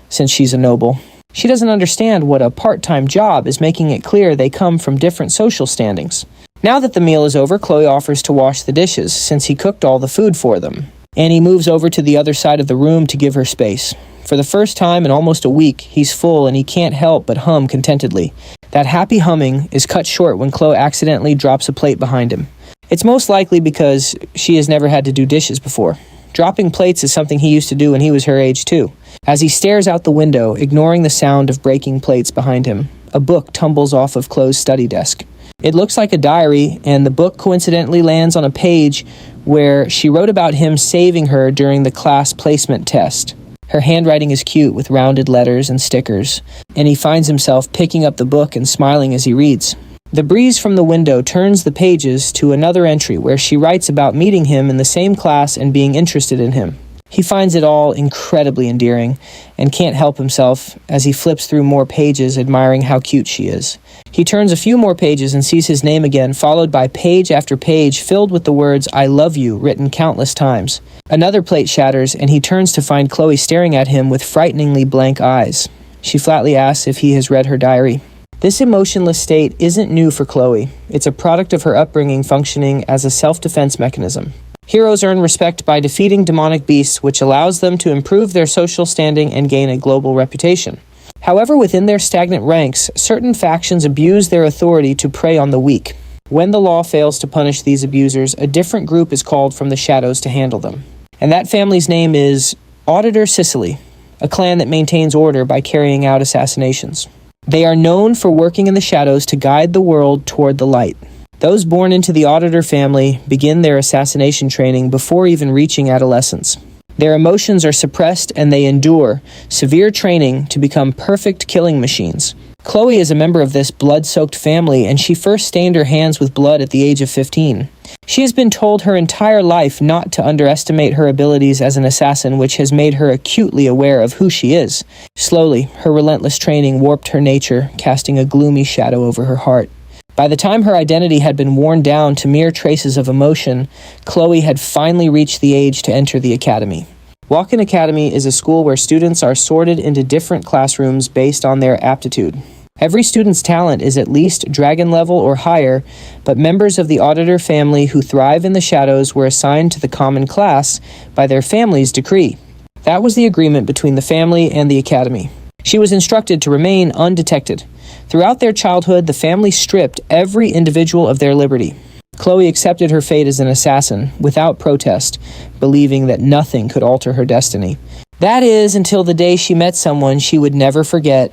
since she's a noble. She doesn't understand what a part-time job is, making it clear they come from different social standings. Now that the meal is over, Chloe offers to wash the dishes, since he cooked all the food for them. And he moves over to the other side of the room to give her space. For the first time in almost a week, he's full and he can't help but hum contentedly. That happy humming is cut short when Chloe accidentally drops a plate behind him. It's most likely because she has never had to do dishes before. Dropping plates is something he used to do when he was her age too. As he stares out the window, ignoring the sound of breaking plates behind him, a book tumbles off of Chloe's study desk. It looks like a diary, and the book coincidentally lands on a page where she wrote about him saving her during the class placement test. Her handwriting is cute with rounded letters and stickers, and he finds himself picking up the book and smiling as he reads. The breeze from the window turns the pages to another entry where she writes about meeting him in the same class and being interested in him. He finds it all incredibly endearing and can't help himself as he flips through more pages admiring how cute she is. He turns a few more pages and sees his name again, followed by page after page filled with the words "I love you" written countless times. Another plate shatters and he turns to find Chloe staring at him with frighteningly blank eyes. She flatly asks if he has read her diary. This emotionless state isn't new for Chloe. It's a product of her upbringing functioning as a self-defense mechanism. Heroes earn respect by defeating demonic beasts, which allows them to improve their social standing and gain a global reputation. However, within their stagnant ranks, certain factions abuse their authority to prey on the weak. When the law fails to punish these abusers, a different group is called from the shadows to handle them. And that family's name is Auditor Sicily, a clan that maintains order by carrying out assassinations. They are known for working in the shadows to guide the world toward the light. Those born into the Auditor family begin their assassination training before even reaching adolescence. Their emotions are suppressed and they endure severe training to become perfect killing machines. Chloe is a member of this blood-soaked family, and she first stained her hands with blood at the age of 15. She has been told her entire life not to underestimate her abilities as an assassin, which has made her acutely aware of who she is. Slowly, her relentless training warped her nature, casting a gloomy shadow over her heart. By the time her identity had been worn down to mere traces of emotion, Chloe had finally reached the age to enter the academy. Hawakan Academy is a school where students are sorted into different classrooms based on their aptitude. Every student's talent is at least dragon level or higher, but members of the Auditor family who thrive in the shadows were assigned to the common class by their family's decree. That was the agreement between the family and the academy. She was instructed to remain undetected. Throughout their childhood, the family stripped every individual of their liberty. Chloe accepted her fate as an assassin without protest, believing that nothing could alter her destiny. That is, until the day she met someone she would never forget,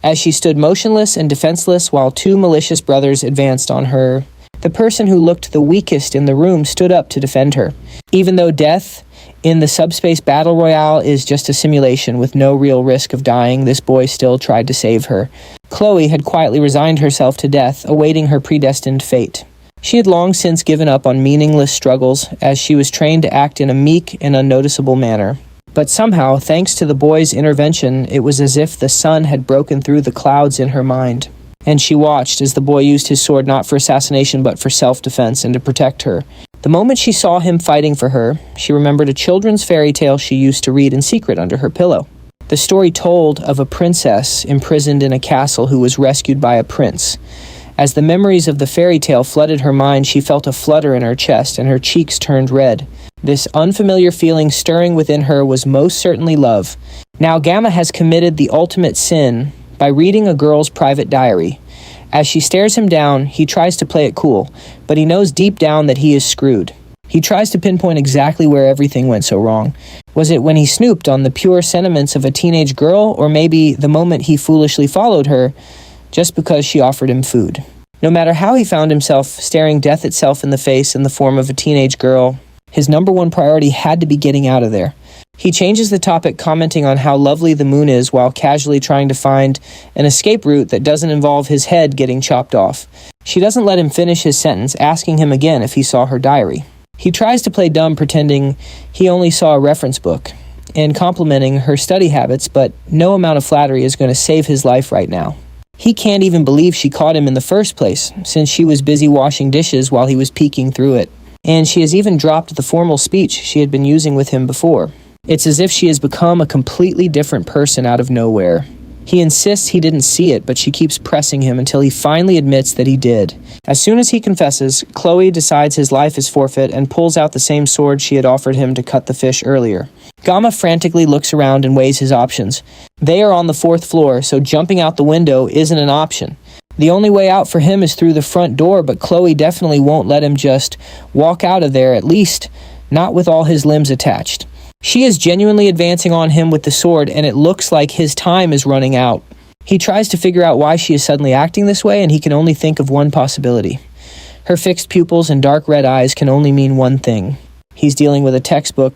as she stood motionless and defenseless while two malicious brothers advanced on her. The person who looked the weakest in the room stood up to defend her. Even though death in the subspace battle royale is just a simulation with no real risk of dying, this boy still tried to save her. Chloe had quietly resigned herself to death, awaiting her predestined fate. She had long since given up on meaningless struggles, as she was trained to act in a meek and unnoticeable manner. But somehow, thanks to the boy's intervention, it was as if the sun had broken through the clouds in her mind. And she watched as the boy used his sword not for assassination but for self-defense and to protect her. The moment she saw him fighting for her, she remembered a children's fairy tale she used to read in secret under her pillow. The story told of a princess imprisoned in a castle who was rescued by a prince. As the memories of the fairy tale flooded her mind, she felt a flutter in her chest and her cheeks turned red. This unfamiliar feeling stirring within her was most certainly love. Now Gamma has committed the ultimate sin by reading a girl's private diary. As she stares him down, he tries to play it cool, but he knows deep down that he is screwed. He tries to pinpoint exactly where everything went so wrong. Was it when he snooped on the pure sentiments of a teenage girl, or maybe the moment he foolishly followed her just because she offered him food? No matter how he found himself staring death itself in the face in the form of a teenage girl, his number one priority had to be getting out of there. He changes the topic, commenting on how lovely the moon is while casually trying to find an escape route that doesn't involve his head getting chopped off. She doesn't let him finish his sentence, asking him again if he saw her diary. He tries to play dumb, pretending he only saw a reference book and complimenting her study habits, but no amount of flattery is going to save his life right now. He can't even believe she caught him in the first place, since she was busy washing dishes while he was peeking through it. And she has even dropped the formal speech she had been using with him before. It's as if she has become a completely different person out of nowhere. He insists he didn't see it, but she keeps pressing him until he finally admits that he did. As soon as he confesses, Chloe decides his life is forfeit and pulls out the same sword she had offered him to cut the fish earlier. Gamma frantically looks around and weighs his options. They are on the 4th floor, so jumping out the window isn't an option. The only way out for him is through the front door, but Chloe definitely won't let him just walk out of there, at least not with all his limbs attached. She is genuinely advancing on him with the sword, and it looks like his time is running out. He tries to figure out why she is suddenly acting this way, and he can only think of one possibility. Her fixed pupils and dark red eyes can only mean one thing. He's dealing with a textbook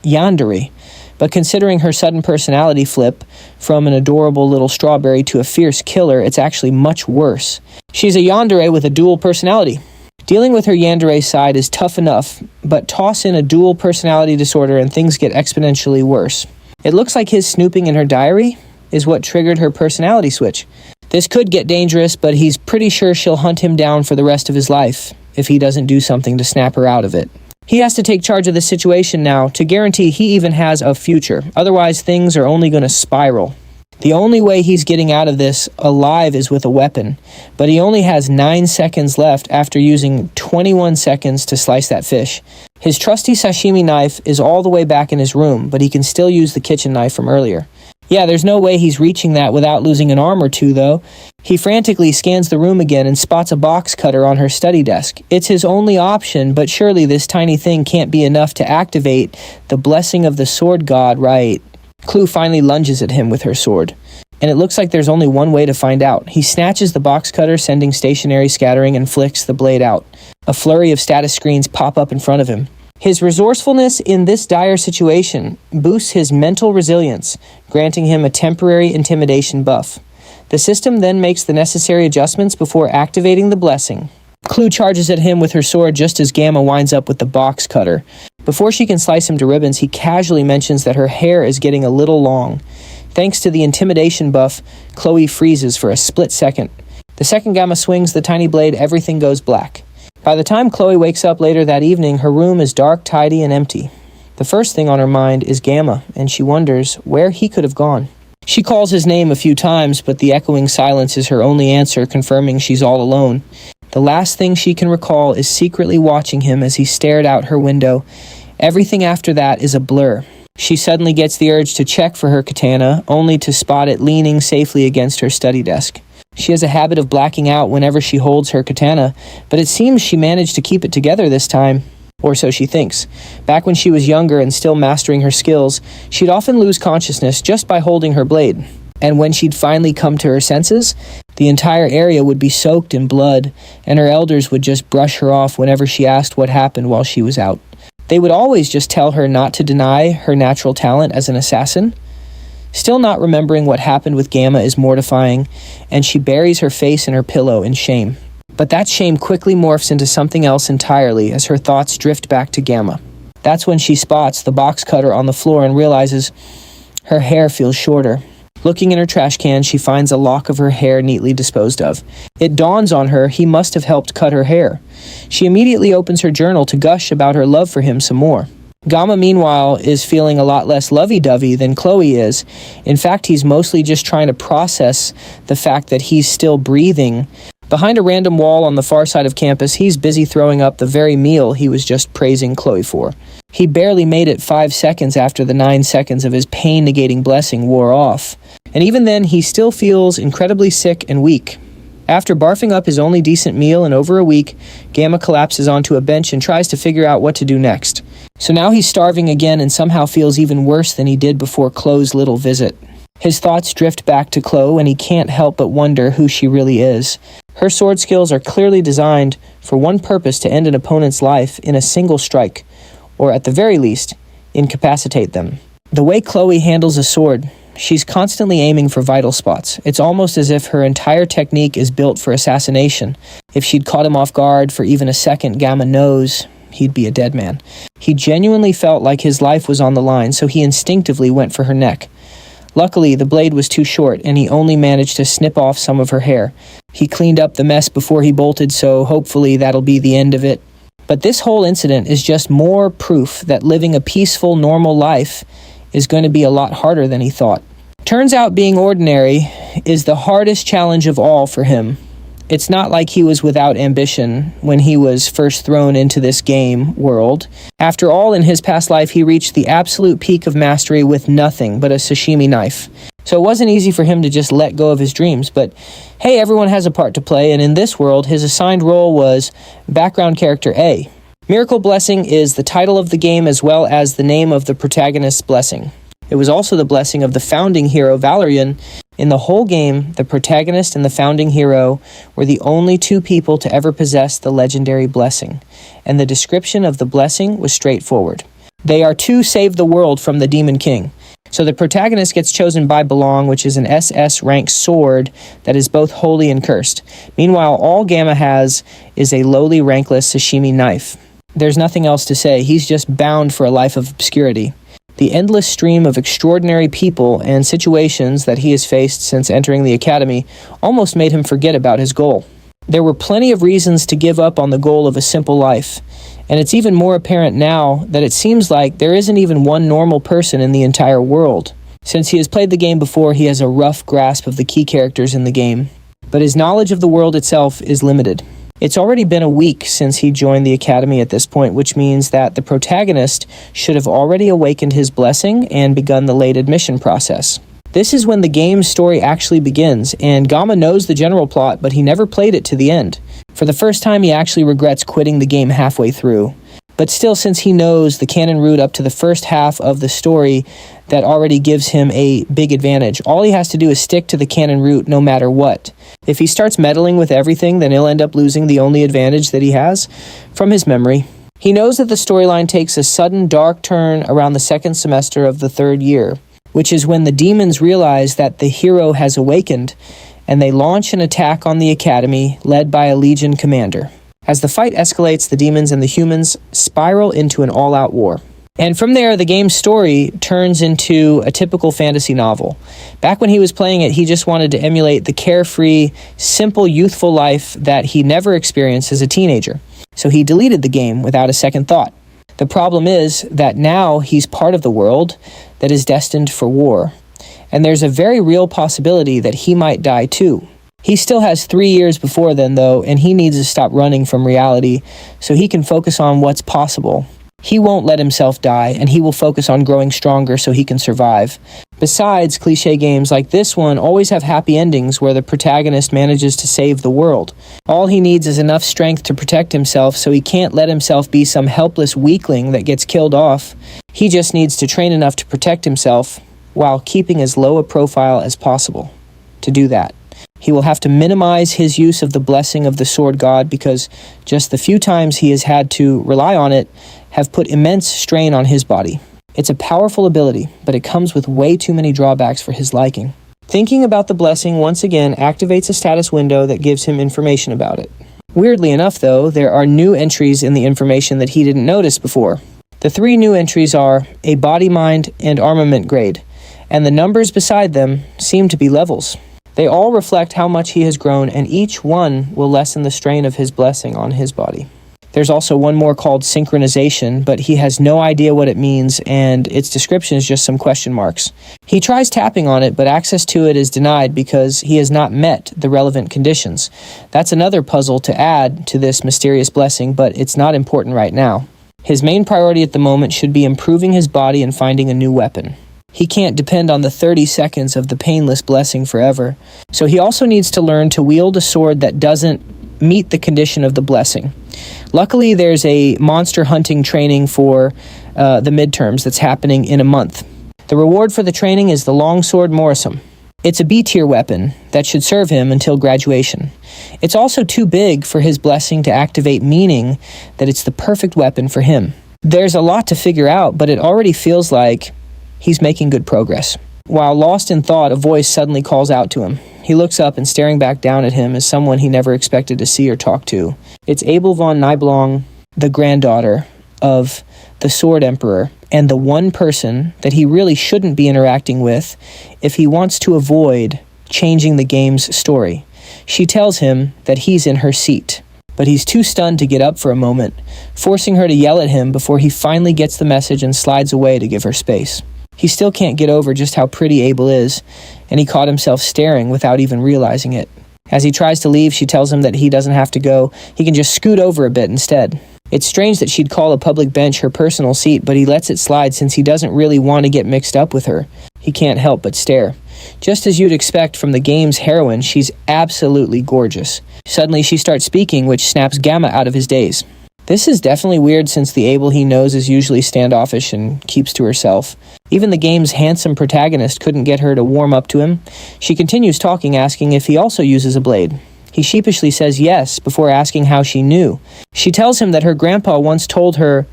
yandere. But considering her sudden personality flip from an adorable little strawberry to a fierce killer, it's actually much worse. She's a yandere with a dual personality. Dealing with her yandere side is tough enough, but toss in a dual personality disorder and things get exponentially worse. It looks like his snooping in her diary is what triggered her personality switch. This could get dangerous, but he's pretty sure she'll hunt him down for the rest of his life if he doesn't do something to snap her out of it. He has to take charge of the situation now to guarantee he even has a future. Otherwise, things are only going to spiral. The only way he's getting out of this alive is with a weapon, but he only has 9 seconds left after using 21 seconds to slice that fish. His trusty sashimi knife is all the way back in his room, but he can still use the kitchen knife from earlier. Yeah, there's no way he's reaching that without losing an arm or two, though. He frantically scans the room again and spots a box cutter on her study desk. It's his only option, but surely this tiny thing can't be enough to activate the blessing of the sword god, right? Clue finally lunges at him with her sword, and it looks like there's only one way to find out. He snatches the box cutter, sending stationary scattering, and flicks the blade out. A flurry of status screens pop up in front of him. His resourcefulness in this dire situation boosts his mental resilience, granting him a temporary intimidation buff. The system then makes the necessary adjustments before activating the blessing. Clue charges at him with her sword just as Gamma winds up with the box cutter. Before she can slice him to ribbons, he casually mentions that her hair is getting a little long. Thanks to the intimidation buff, Chloe freezes for a split second. The second Gamma swings the tiny blade, everything goes black. By the time Chloe wakes up later that evening, her room is dark, tidy, and empty. The first thing on her mind is Gamma, and she wonders where he could have gone. She calls his name a few times, but the echoing silence is her only answer, confirming she's all alone. The last thing she can recall is secretly watching him as he stared out her window. Everything after that is a blur. She suddenly gets the urge to check for her katana, only to spot it leaning safely against her study desk. She has a habit of blacking out whenever she holds her katana, but it seems she managed to keep it together this time. Or so she thinks. Back when she was younger and still mastering her skills, she'd often lose consciousness just by holding her blade. And when she'd finally come to her senses, the entire area would be soaked in blood, and her elders would just brush her off whenever she asked what happened while she was out. They would always just tell her not to deny her natural talent as an assassin. Still not remembering what happened with Gamma is mortifying, and she buries her face in her pillow in shame. But that shame quickly morphs into something else entirely as her thoughts drift back to Gamma. That's when she spots the box cutter on the floor and realizes her hair feels shorter. Looking in her trash can, she finds a lock of her hair neatly disposed of. It dawns on her he must have helped cut her hair. She immediately opens her journal to gush about her love for him some more. Gamma, meanwhile, is feeling a lot less lovey-dovey than Chloe is. In fact, he's mostly just trying to process the fact that he's still breathing. Behind a random wall on the far side of campus, he's busy throwing up the very meal he was just praising Chloe for. He barely made it 5 seconds after the 9 seconds of his pain-negating blessing wore off. And even then, he still feels incredibly sick and weak. After barfing up his only decent meal in over a week, Gamma collapses onto a bench and tries to figure out what to do next. So now he's starving again and somehow feels even worse than he did before Chloe's little visit. His thoughts drift back to Chloe and he can't help but wonder who she really is. Her sword skills are clearly designed for one purpose: to end an opponent's life in a single strike, or at the very least, incapacitate them. The way Chloe handles a sword, she's constantly aiming for vital spots. It's almost as if her entire technique is built for assassination. If she'd caught him off guard for even a second, Gamma knows he'd be a dead man. He genuinely felt like his life was on the line, so he instinctively went for her neck. Luckily, the blade was too short, and he only managed to snip off some of her hair. He cleaned up the mess before he bolted, so hopefully that'll be the end of it. But this whole incident is just more proof that living a peaceful, normal life is going to be a lot harder than he thought. Turns out being ordinary is the hardest challenge of all for him. It's not like he was without ambition when he was first thrown into this game world. After all, in his past life, he reached the absolute peak of mastery with nothing but a sashimi knife. So it wasn't easy for him to just let go of his dreams, but hey, everyone has a part to play, and in this world, his assigned role was background character A. Miracle Blessing is the title of the game as well as the name of the protagonist's blessing. It was also the blessing of the founding hero, Valerian. In the whole game, the protagonist and the founding hero were the only two people to ever possess the legendary blessing, and the description of the blessing was straightforward. They are to save the world from the Demon King. So the protagonist gets chosen by Belong, which is an SS rank sword that is both holy and cursed. Meanwhile, all Gamma has is a lowly rankless sashimi knife. There's nothing else to say. He's just bound for a life of obscurity. The endless stream of extraordinary people and situations that he has faced since entering the academy almost made him forget about his goal. There were plenty of reasons to give up on the goal of a simple life, and it's even more apparent now that it seems like there isn't even one normal person in the entire world. Since he has played the game before, he has a rough grasp of the key characters in the game, but his knowledge of the world itself is limited. It's already been a week since he joined the academy at this point, which means that the protagonist should have already awakened his blessing and begun the late admission process. This is when the game's story actually begins, and Gamma knows the general plot, but he never played it to the end. For the first time, he actually regrets quitting the game halfway through. But still, since he knows the canon route up to the first half of the story, that already gives him a big advantage. All he has to do is stick to the canon route no matter what. If he starts meddling with everything, then he'll end up losing the only advantage that he has from his memory. He knows that the storyline takes a sudden dark turn around the second semester of the third year, which is when the demons realize that the hero has awakened, and they launch an attack on the academy led by a legion commander. As the fight escalates, the demons and the humans spiral into an all-out war. And from there, the game's story turns into a typical fantasy novel. Back when he was playing it, he just wanted to emulate the carefree, simple, youthful life that he never experienced as a teenager. So he deleted the game without a second thought. The problem is that now he's part of the world that is destined for war. And there's a very real possibility that he might die too. He still has 3 years before then, though, and he needs to stop running from reality so he can focus on what's possible. He won't let himself die, and he will focus on growing stronger so he can survive. Besides, cliché games like this one always have happy endings where the protagonist manages to save the world. All he needs is enough strength to protect himself, so he can't let himself be some helpless weakling that gets killed off. He just needs to train enough to protect himself while keeping as low a profile as possible. To do that, he will have to minimize his use of the blessing of the sword god because just the few times he has had to rely on it have put immense strain on his body. It's a powerful ability, but it comes with way too many drawbacks for his liking. Thinking about the blessing once again activates a status window that gives him information about it. Weirdly enough, though, there are new entries in the information that he didn't notice before. The 3 new entries are a body, mind, and armament grade, and the numbers beside them seem to be levels. They all reflect how much he has grown, and each one will lessen the strain of his blessing on his body. There's also one more called synchronization, but he has no idea what it means, and its description is just some question marks. He tries tapping on it, but access to it is denied because he has not met the relevant conditions. That's another puzzle to add to this mysterious blessing, but it's not important right now. His main priority at the moment should be improving his body and finding a new weapon. He can't depend on the 30 seconds of the painless blessing forever, so he also needs to learn to wield a sword that doesn't meet the condition of the blessing. Luckily, there's a monster hunting training for the midterms that's happening in a month. The reward for the training is the longsword Morrisum. It's a B-tier weapon that should serve him until graduation. It's also too big for his blessing to activate, meaning that it's the perfect weapon for him. There's a lot to figure out, but it already feels like he's making good progress. While lost in thought, a voice suddenly calls out to him. He looks up, and staring back down at him is someone he never expected to see or talk to. It's Abel von Nibelung, the granddaughter of the Sword Emperor, and the one person that he really shouldn't be interacting with if he wants to avoid changing the game's story. She tells him that he's in her seat, but he's too stunned to get up for a moment, forcing her to yell at him before he finally gets the message and slides away to give her space. He still can't get over just how pretty Abel is, and he caught himself staring without even realizing it. As he tries to leave, she tells him that he doesn't have to go, he can just scoot over a bit instead. It's strange that she'd call a public bench her personal seat, but he lets it slide since he doesn't really want to get mixed up with her. He can't help but stare. Just as you'd expect from the game's heroine, she's absolutely gorgeous. Suddenly she starts speaking, which snaps Gamma out of his daze. This is definitely weird since the Abel he knows is usually standoffish and keeps to herself. Even the game's handsome protagonist couldn't get her to warm up to him. She continues talking, asking if he also uses a blade. He sheepishly says yes, before asking how she knew. She tells him that her grandpa once told her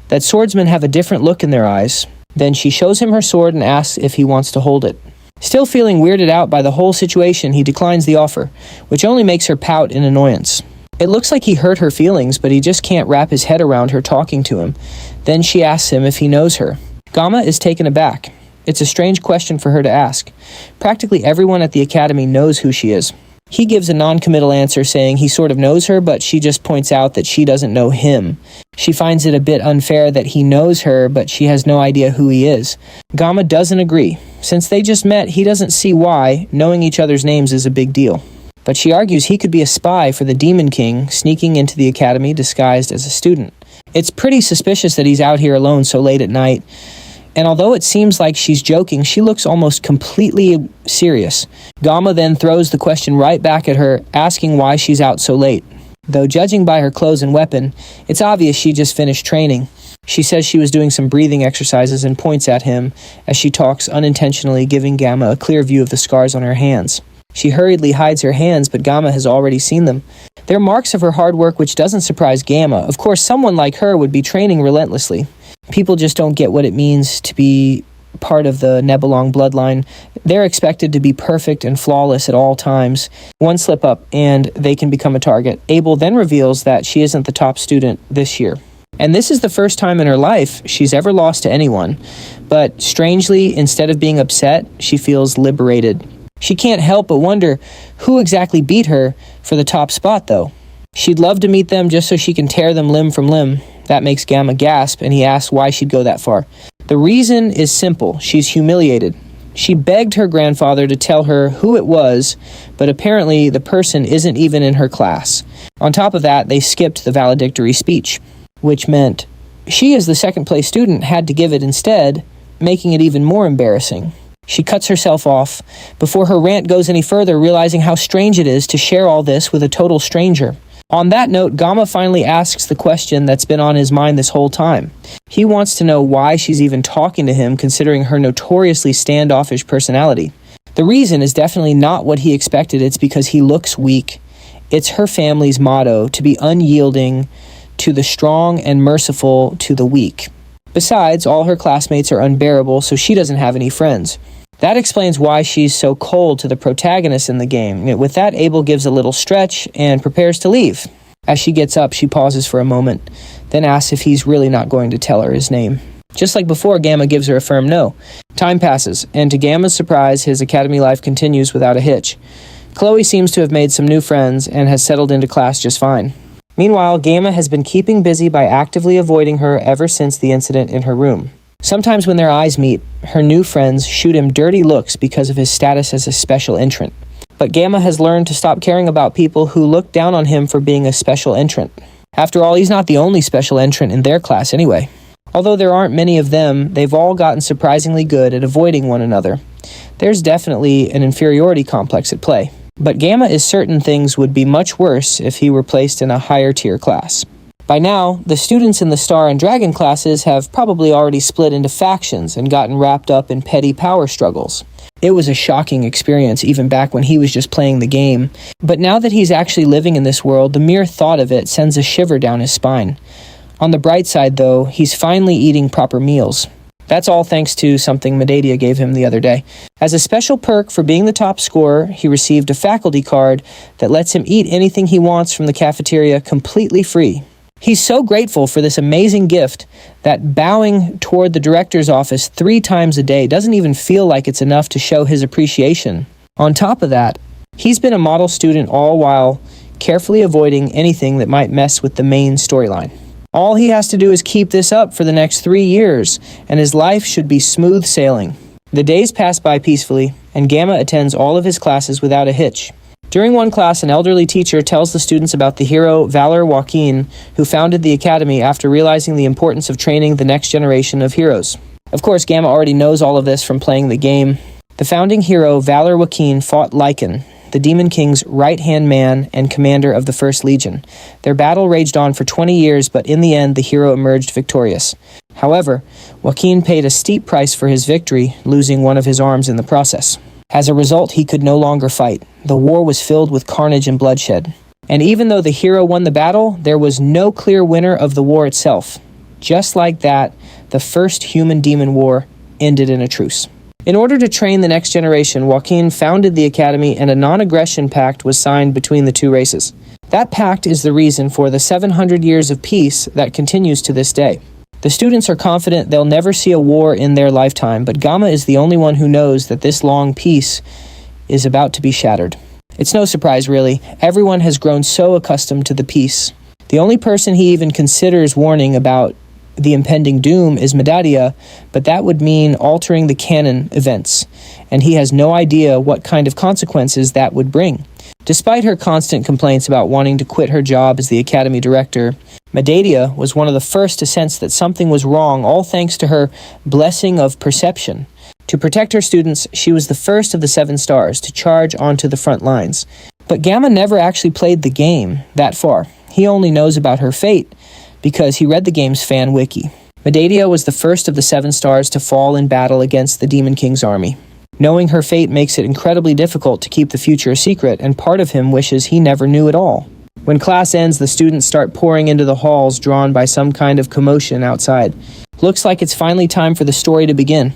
that swordsmen have a different look in their eyes. Then she shows him her sword and asks if he wants to hold it. Still feeling weirded out by the whole situation, he declines the offer, which only makes her pout in annoyance. It looks like he hurt her feelings, but he just can't wrap his head around her talking to him. Then she asks him if he knows her. Gamma is taken aback. It's a strange question for her to ask. Practically everyone at the academy knows who she is. He gives a non-committal answer saying he sort of knows her, but she just points out that she doesn't know him. She finds it a bit unfair that he knows her, but she has no idea who he is. Gamma doesn't agree. Since they just met, he doesn't see why knowing each other's names is a big deal. But she argues he could be a spy for the Demon King, sneaking into the academy disguised as a student. It's pretty suspicious that he's out here alone so late at night, and although it seems like she's joking, she looks almost completely serious. Gamma then throws the question right back at her, asking why she's out so late. Though judging by her clothes and weapon, it's obvious she just finished training. She says she was doing some breathing exercises and points at him as she talks, unintentionally giving Gamma a clear view of the scars on her hands. She hurriedly hides her hands, but Gamma has already seen them. They're marks of her hard work, which doesn't surprise Gamma. Of course, someone like her would be training relentlessly. People just don't get what it means to be part of the Nebelong bloodline. They're expected to be perfect and flawless at all times. One slip up, and they can become a target. Abel then reveals that she isn't the top student this year. And this is the first time in her life she's ever lost to anyone. But strangely, instead of being upset, she feels liberated. She can't help but wonder who exactly beat her for the top spot, though. She'd love to meet them just so she can tear them limb from limb. That makes Gamma gasp, and he asks why she'd go that far. The reason is simple. She's humiliated. She begged her grandfather to tell her who it was, but apparently the person isn't even in her class. On top of that, they skipped the valedictory speech, which meant she, as the second-place student, had to give it instead, making it even more embarrassing. She cuts herself off before her rant goes any further, realizing how strange it is to share all this with a total stranger. On that note, Gamma finally asks the question that's been on his mind this whole time. He wants to know why she's even talking to him, considering her notoriously standoffish personality. The reason is definitely not what he expected. It's because he looks weak. It's her family's motto, to be unyielding to the strong and merciful to the weak. Besides, all her classmates are unbearable, so she doesn't have any friends. That explains why she's so cold to the protagonist in the game. With that, Abel gives a little stretch and prepares to leave. As she gets up, she pauses for a moment, then asks if he's really not going to tell her his name. Just like before, Gamma gives her a firm no. Time passes, and to Gamma's surprise, his academy life continues without a hitch. Chloe seems to have made some new friends and has settled into class just fine. Meanwhile, Gamma has been keeping busy by actively avoiding her ever since the incident in her room. Sometimes when their eyes meet, her new friends shoot him dirty looks because of his status as a special entrant. But Gamma has learned to stop caring about people who look down on him for being a special entrant. After all, he's not the only special entrant in their class anyway. Although there aren't many of them, they've all gotten surprisingly good at avoiding one another. There's definitely an inferiority complex at play. But Gamma is certain things would be much worse if he were placed in a higher tier class. By now, the students in the Star and Dragon classes have probably already split into factions and gotten wrapped up in petty power struggles. It was a shocking experience even back when he was just playing the game, but now that he's actually living in this world, the mere thought of it sends a shiver down his spine. On the bright side, though, he's finally eating proper meals. That's all thanks to something Medadia gave him the other day. As a special perk for being the top scorer, he received a faculty card that lets him eat anything he wants from the cafeteria completely free. He's so grateful for this amazing gift that bowing toward the director's office 3 times a day doesn't even feel like it's enough to show his appreciation. On top of that, he's been a model student all while carefully avoiding anything that might mess with the main storyline. All he has to do is keep this up for the next 3 years, and his life should be smooth sailing. The days pass by peacefully, and Gamma attends all of his classes without a hitch. During one class, an elderly teacher tells the students about the hero Valor Joaquin, who founded the academy after realizing the importance of training the next generation of heroes. Of course, Gamma already knows all of this from playing the game. The founding hero Valor Joaquin fought Lycan, the Demon King's right-hand man and commander of the First Legion. Their battle raged on for 20 years, but in the end, the hero emerged victorious. However, Joaquin paid a steep price for his victory, losing one of his arms in the process. As a result, he could no longer fight. The war was filled with carnage and bloodshed. And even though the hero won the battle, there was no clear winner of the war itself. Just like that, the first human-demon war ended in a truce. In order to train the next generation, Joaquin founded the academy, and a non-aggression pact was signed between the two races. That pact is the reason for the 700 years of peace that continues to this day. The students are confident they'll never see a war in their lifetime, but Gamma is the only one who knows that this long peace is about to be shattered. It's no surprise, really. Everyone has grown so accustomed to the peace. The only person he even considers warning about the impending doom is Medallia, but that would mean altering the canon events, and he has no idea what kind of consequences that would bring. Despite her constant complaints about wanting to quit her job as the academy director, Medallia was one of the first to sense that something was wrong, all thanks to her blessing of perception. To protect her students, she was the first of the 7 stars to charge onto the front lines. But Gamma never actually played the game that far. He only knows about her fate because he read the game's fan wiki. Medallia was the first of the 7 stars to fall in battle against the Demon King's army. Knowing her fate makes it incredibly difficult to keep the future a secret, and part of him wishes he never knew at all. When class ends, the students start pouring into the halls, drawn by some kind of commotion outside. Looks like it's finally time for the story to begin.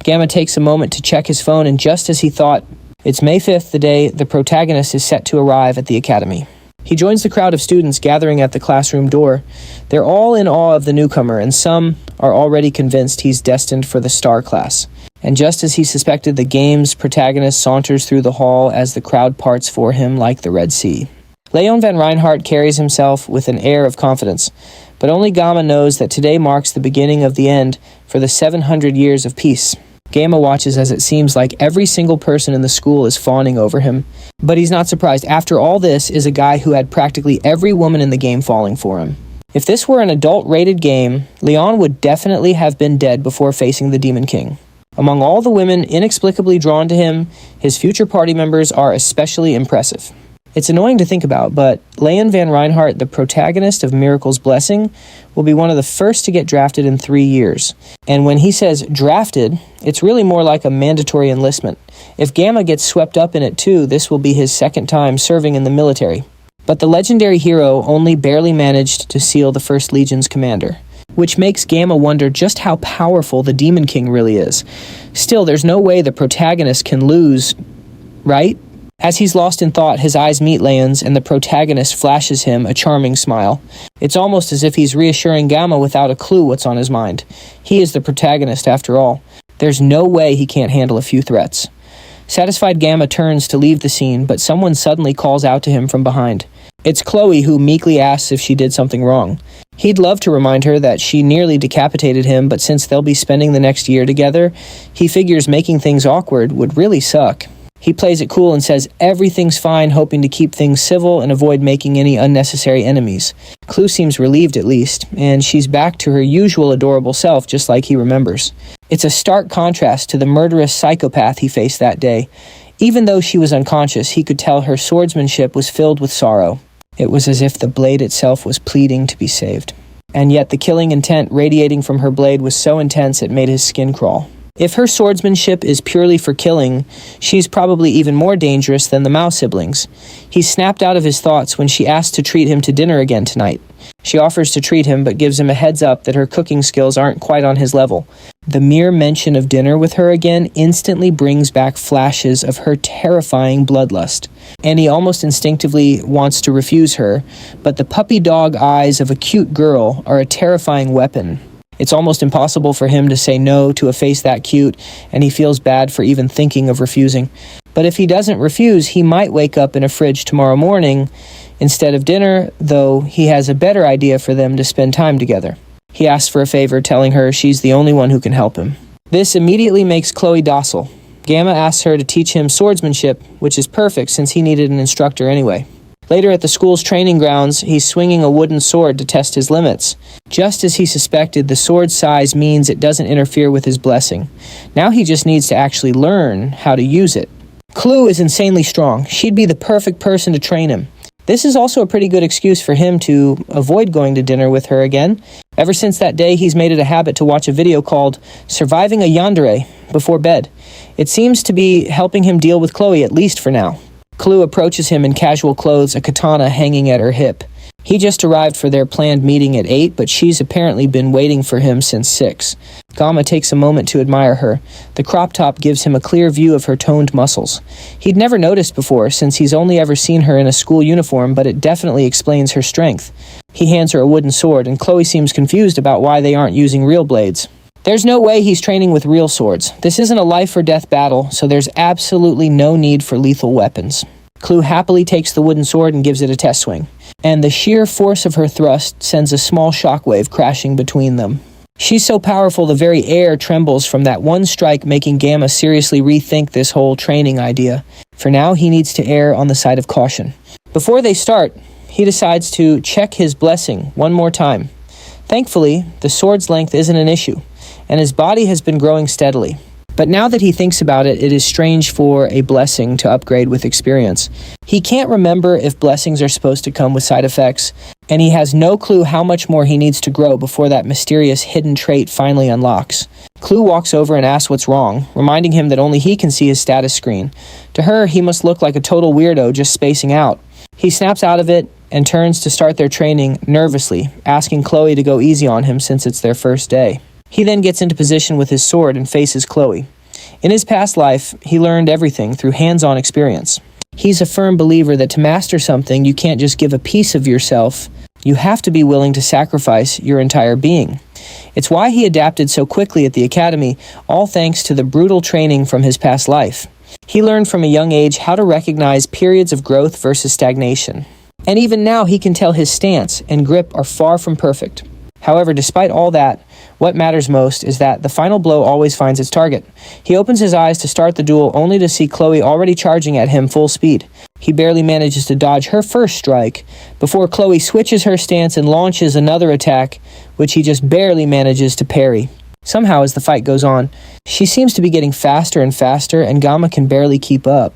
Gamma takes a moment to check his phone, and just as he thought, it's May 5th, the day the protagonist is set to arrive at the academy. He joins the crowd of students gathering at the classroom door. They're all in awe of the newcomer, and some are already convinced he's destined for the star class. And just as he suspected, the game's protagonist saunters through the hall as the crowd parts for him like the Red Sea. Leon van Reinhardt carries himself with an air of confidence, but only Gamma knows that today marks the beginning of the end for the 700 years of peace. Gamma watches as it seems like every single person in the school is fawning over him. But he's not surprised. After all, this is a guy who had practically every woman in the game falling for him. If this were an adult-rated game, Leon would definitely have been dead before facing the Demon King. Among all the women inexplicably drawn to him, his future party members are especially impressive. It's annoying to think about, but Leon van Reinhardt, the protagonist of Miracle's Blessing, will be one of the first to get drafted in 3 years. And when he says drafted, it's really more like a mandatory enlistment. If Gamma gets swept up in it too, this will be his second time serving in the military. But the legendary hero only barely managed to seal the First Legion's commander, which makes Gamma wonder just how powerful the Demon King really is. Still, there's no way the protagonist can lose, right? As he's lost in thought, his eyes meet Leon's, and the protagonist flashes him a charming smile. It's almost as if he's reassuring Gamma without a clue what's on his mind. He is the protagonist, after all. There's no way he can't handle a few threats. Satisfied, Gamma turns to leave the scene, but someone suddenly calls out to him from behind. It's Chloe, who meekly asks if she did something wrong. He'd love to remind her that she nearly decapitated him, but since they'll be spending the next year together, he figures making things awkward would really suck. He plays it cool and says everything's fine, hoping to keep things civil and avoid making any unnecessary enemies. Chloe seems relieved at least, and she's back to her usual adorable self, just like he remembers. It's a stark contrast to the murderous psychopath he faced that day. Even though she was unconscious, he could tell her swordsmanship was filled with sorrow. It was as if the blade itself was pleading to be saved. And yet the killing intent radiating from her blade was so intense it made his skin crawl. If her swordsmanship is purely for killing, she's probably even more dangerous than the Mao siblings. He snapped out of his thoughts when she asked to treat him to dinner again tonight. She offers to treat him, but gives him a heads up that her cooking skills aren't quite on his level. The mere mention of dinner with her again instantly brings back flashes of her terrifying bloodlust, and he almost instinctively wants to refuse her, but the puppy dog eyes of a cute girl are a terrifying weapon. It's almost impossible for him to say no to a face that cute, and he feels bad for even thinking of refusing. But if he doesn't refuse, he might wake up in a fridge tomorrow morning Instead of dinner, though, he has a better idea for them to spend time together. He asks for a favor, telling her she's the only one who can help him. This immediately makes Chloe docile. Gamma asks her to teach him swordsmanship, which is perfect since he needed an instructor anyway. Later at the school's training grounds, he's swinging a wooden sword to test his limits. Just as he suspected, the sword's size means it doesn't interfere with his blessing. Now he just needs to actually learn how to use it. Chloe is insanely strong. She'd be the perfect person to train him. This is also a pretty good excuse for him to avoid going to dinner with her again. Ever since that day, he's made it a habit to watch a video called Surviving a Yandere before bed. It seems to be helping him deal with Chloe, at least for now. Chloe approaches him in casual clothes, a katana hanging at her hip. He just arrived for their planned meeting at 8, but she's apparently been waiting for him since 6. Gamma takes a moment to admire her. The crop top gives him a clear view of her toned muscles. He'd never noticed before, since he's only ever seen her in a school uniform, but it definitely explains her strength. He hands her a wooden sword, and Chloe seems confused about why they aren't using real blades. There's no way he's training with real swords. This isn't a life-or-death battle, so there's absolutely no need for lethal weapons. Chloe happily takes the wooden sword and gives it a test swing, and the sheer force of her thrust sends a small shockwave crashing between them. She's so powerful the very air trembles from that one strike, making Gamma seriously rethink this whole training idea. For now, he needs to err on the side of caution. Before they start, he decides to check his blessing one more time. Thankfully, the sword's length isn't an issue, and his body has been growing steadily. But now that he thinks about it, it is strange for a blessing to upgrade with experience. He can't remember if blessings are supposed to come with side effects, and he has no clue how much more he needs to grow before that mysterious hidden trait finally unlocks. Chloe walks over and asks what's wrong, reminding him that only he can see his status screen. To her, he must look like a total weirdo just spacing out. He snaps out of it and turns to start their training nervously, asking Chloe to go easy on him since it's their first day. He then gets into position with his sword and faces Chloe. In his past life, he learned everything through hands-on experience. He's a firm believer that to master something, you can't just give a piece of yourself. You have to be willing to sacrifice your entire being. It's why he adapted so quickly at the academy, all thanks to the brutal training from his past life. He learned from a young age how to recognize periods of growth versus stagnation. And even now, he can tell his stance and grip are far from perfect. However, despite all that, what matters most is that the final blow always finds its target. He opens his eyes to start the duel only to see Chloe already charging at him full speed. He barely manages to dodge her first strike before Chloe switches her stance and launches another attack, which he just barely manages to parry. Somehow, as the fight goes on, she seems to be getting faster and faster, and Gamma can barely keep up.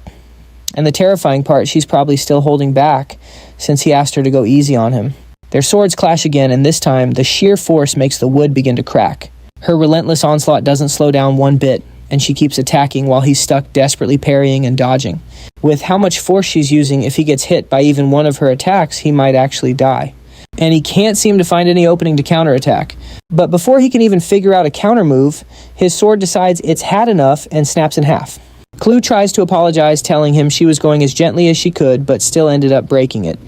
And the terrifying part, she's probably still holding back since he asked her to go easy on him. Their swords clash again, and this time, the sheer force makes the wood begin to crack. Her relentless onslaught doesn't slow down one bit, and she keeps attacking while he's stuck desperately parrying and dodging. With how much force she's using, if he gets hit by even one of her attacks, he might actually die. And he can't seem to find any opening to counterattack. But before he can even figure out a counter move, his sword decides it's had enough and snaps in half. Chloe tries to apologize, telling him she was going as gently as she could, but still ended up breaking it.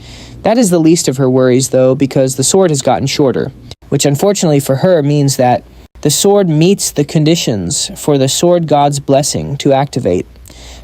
That is the least of her worries, though, because the sword has gotten shorter, which unfortunately for her means that the sword meets the conditions for the sword god's blessing to activate.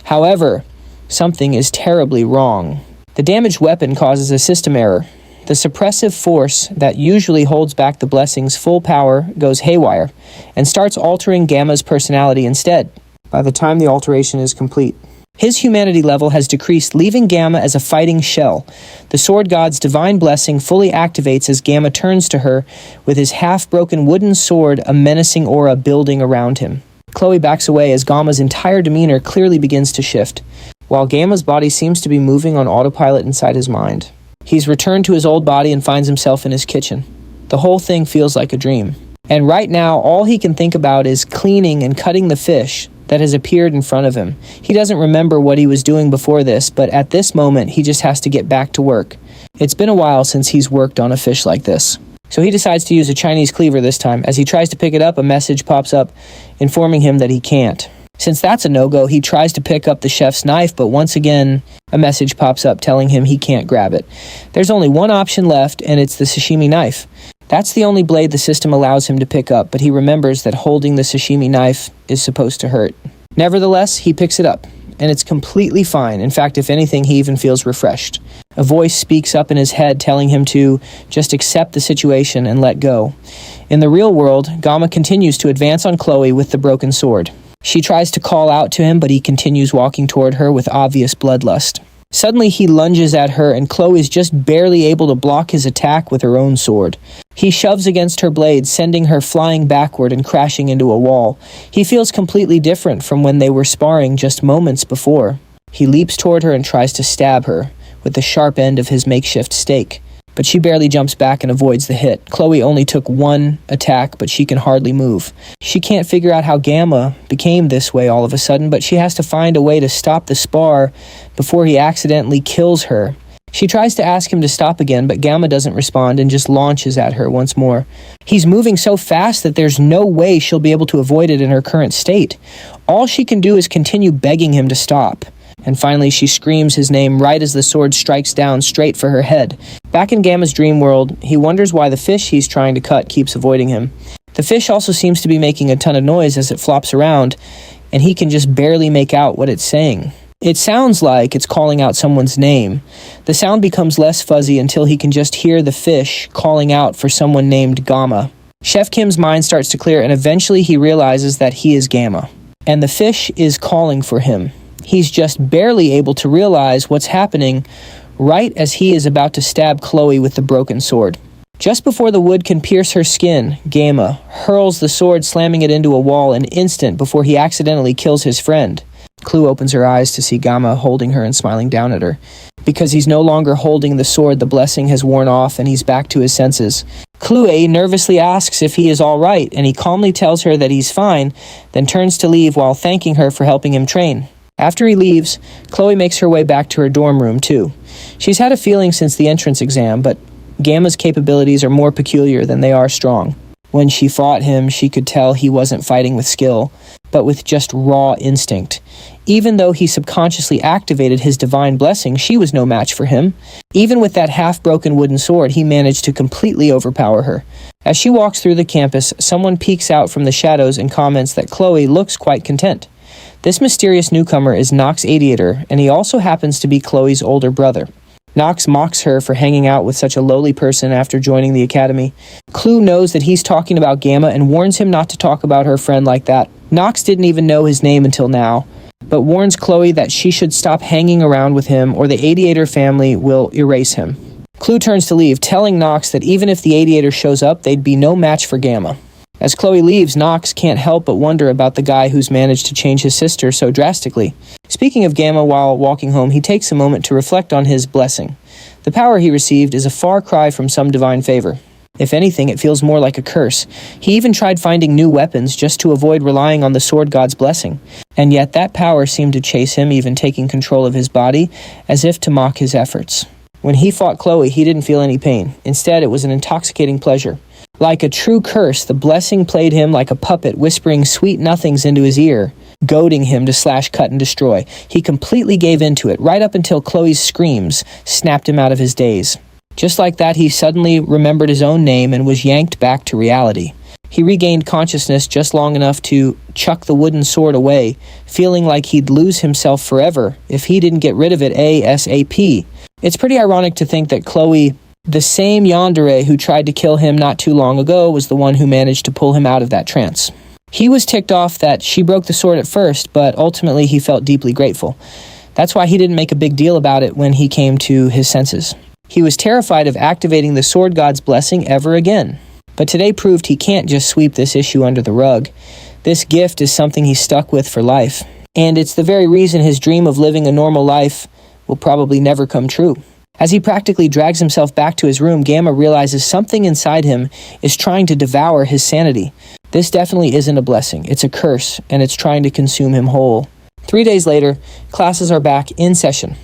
However, something is terribly wrong. The damaged weapon causes a system error. The suppressive force that usually holds back the blessing's full power goes haywire and starts altering Gamma's personality instead by the time the alteration is complete. His humanity level has decreased, leaving Gamma as a fighting shell. The sword god's divine blessing fully activates as Gamma turns to her with his half-broken wooden sword, a menacing aura building around him. Chloe backs away as Gamma's entire demeanor clearly begins to shift, while Gamma's body seems to be moving on autopilot inside his mind. He's returned to his old body and finds himself in his kitchen. The whole thing feels like a dream. And right now, all he can think about is cleaning and cutting the fish that has appeared in front of him. He doesn't remember what he was doing before this, but at this moment, he just has to get back to work. It's been a while since he's worked on a fish like this. So he decides to use a Chinese cleaver this time. As he tries to pick it up, a message pops up informing him that he can't. Since that's a no-go, he tries to pick up the chef's knife, but once again, a message pops up telling him he can't grab it. There's only one option left, and it's the sashimi knife. That's the only blade the system allows him to pick up, but he remembers that holding the sashimi knife is supposed to hurt. Nevertheless, he picks it up, and it's completely fine. In fact, if anything, he even feels refreshed. A voice speaks up in his head telling him to just accept the situation and let go. In the real world, Gamma continues to advance on Chloe with the broken sword. She tries to call out to him, but he continues walking toward her with obvious bloodlust. Suddenly, he lunges at her, and Chloe is just barely able to block his attack with her own sword. He shoves against her blade, sending her flying backward and crashing into a wall. He feels completely different from when they were sparring just moments before. He leaps toward her and tries to stab her with the sharp end of his makeshift stake, but she barely jumps back and avoids the hit. Chloe only took one attack, but she can hardly move. She can't figure out how Gamma became this way all of a sudden, but she has to find a way to stop the spar before he accidentally kills her. She tries to ask him to stop again, but Gamma doesn't respond and just launches at her once more. He's moving so fast that there's no way she'll be able to avoid it in her current state. All she can do is continue begging him to stop. And finally, she screams his name right as the sword strikes down straight for her head. Back in Gamma's dream world, he wonders why the fish he's trying to cut keeps avoiding him. The fish also seems to be making a ton of noise as it flops around, and he can just barely make out what it's saying. It sounds like it's calling out someone's name. The sound becomes less fuzzy until he can just hear the fish calling out for someone named Gamma. Chef Kim's mind starts to clear, and eventually he realizes that he is Gamma, and the fish is calling for him. He's just barely able to realize what's happening right as he is about to stab Chloe with the broken sword. Just before the wood can pierce her skin, Gamma hurls the sword, slamming it into a wall an instant before he accidentally kills his friend. Chloe opens her eyes to see Gamma holding her and smiling down at her. Because he's no longer holding the sword, the blessing has worn off and he's back to his senses. Chloe nervously asks if he is all right, and he calmly tells her that he's fine, then turns to leave while thanking her for helping him train. After he leaves, Chloe makes her way back to her dorm room, too. She's had a feeling since the entrance exam, but Gamma's capabilities are more peculiar than they are strong. When she fought him, she could tell he wasn't fighting with skill, but with just raw instinct. Even though he subconsciously activated his divine blessing, she was no match for him. Even with that half-broken wooden sword, he managed to completely overpower her. As she walks through the campus, someone peeks out from the shadows and comments that Chloe looks quite content. This mysterious newcomer is Nox Aviator, and he also happens to be Chloe's older brother. Nox mocks her for hanging out with such a lowly person after joining the academy. Chloe knows that he's talking about Gamma and warns him not to talk about her friend like that. Nox didn't even know his name until now, but warns Chloe that she should stop hanging around with him or the Aviator family will erase him. Chloe turns to leave, telling Nox that even if the Aviator shows up, they'd be no match for Gamma. As Chloe leaves, Nox can't help but wonder about the guy who's managed to change his sister so drastically. Speaking of Gamma while walking home, he takes a moment to reflect on his blessing. The power he received is a far cry from some divine favor. If anything, it feels more like a curse. He even tried finding new weapons just to avoid relying on the sword god's blessing. And yet that power seemed to chase him, even taking control of his body, as if to mock his efforts. When he fought Chloe, he didn't feel any pain. Instead, it was an intoxicating pleasure. Like a true curse, the blessing played him like a puppet, whispering sweet nothings into his ear, goading him to slash, cut, and destroy. He completely gave into it, right up until Chloe's screams snapped him out of his daze. Just like that, he suddenly remembered his own name and was yanked back to reality. He regained consciousness just long enough to chuck the wooden sword away, feeling like he'd lose himself forever if he didn't get rid of it ASAP. It's pretty ironic to think that Chloe, the same yandere who tried to kill him not too long ago, was the one who managed to pull him out of that trance. He was ticked off that she broke the sword at first, but ultimately he felt deeply grateful. That's why he didn't make a big deal about it when he came to his senses. He was terrified of activating the sword god's blessing ever again. But today proved he can't just sweep this issue under the rug. This gift is something he's stuck with for life. And it's the very reason his dream of living a normal life will probably never come true. As he practically drags himself back to his room, Gamma realizes something inside him is trying to devour his sanity. This definitely isn't a blessing. It's a curse, and it's trying to consume him whole. 3 days later, classes are back in session.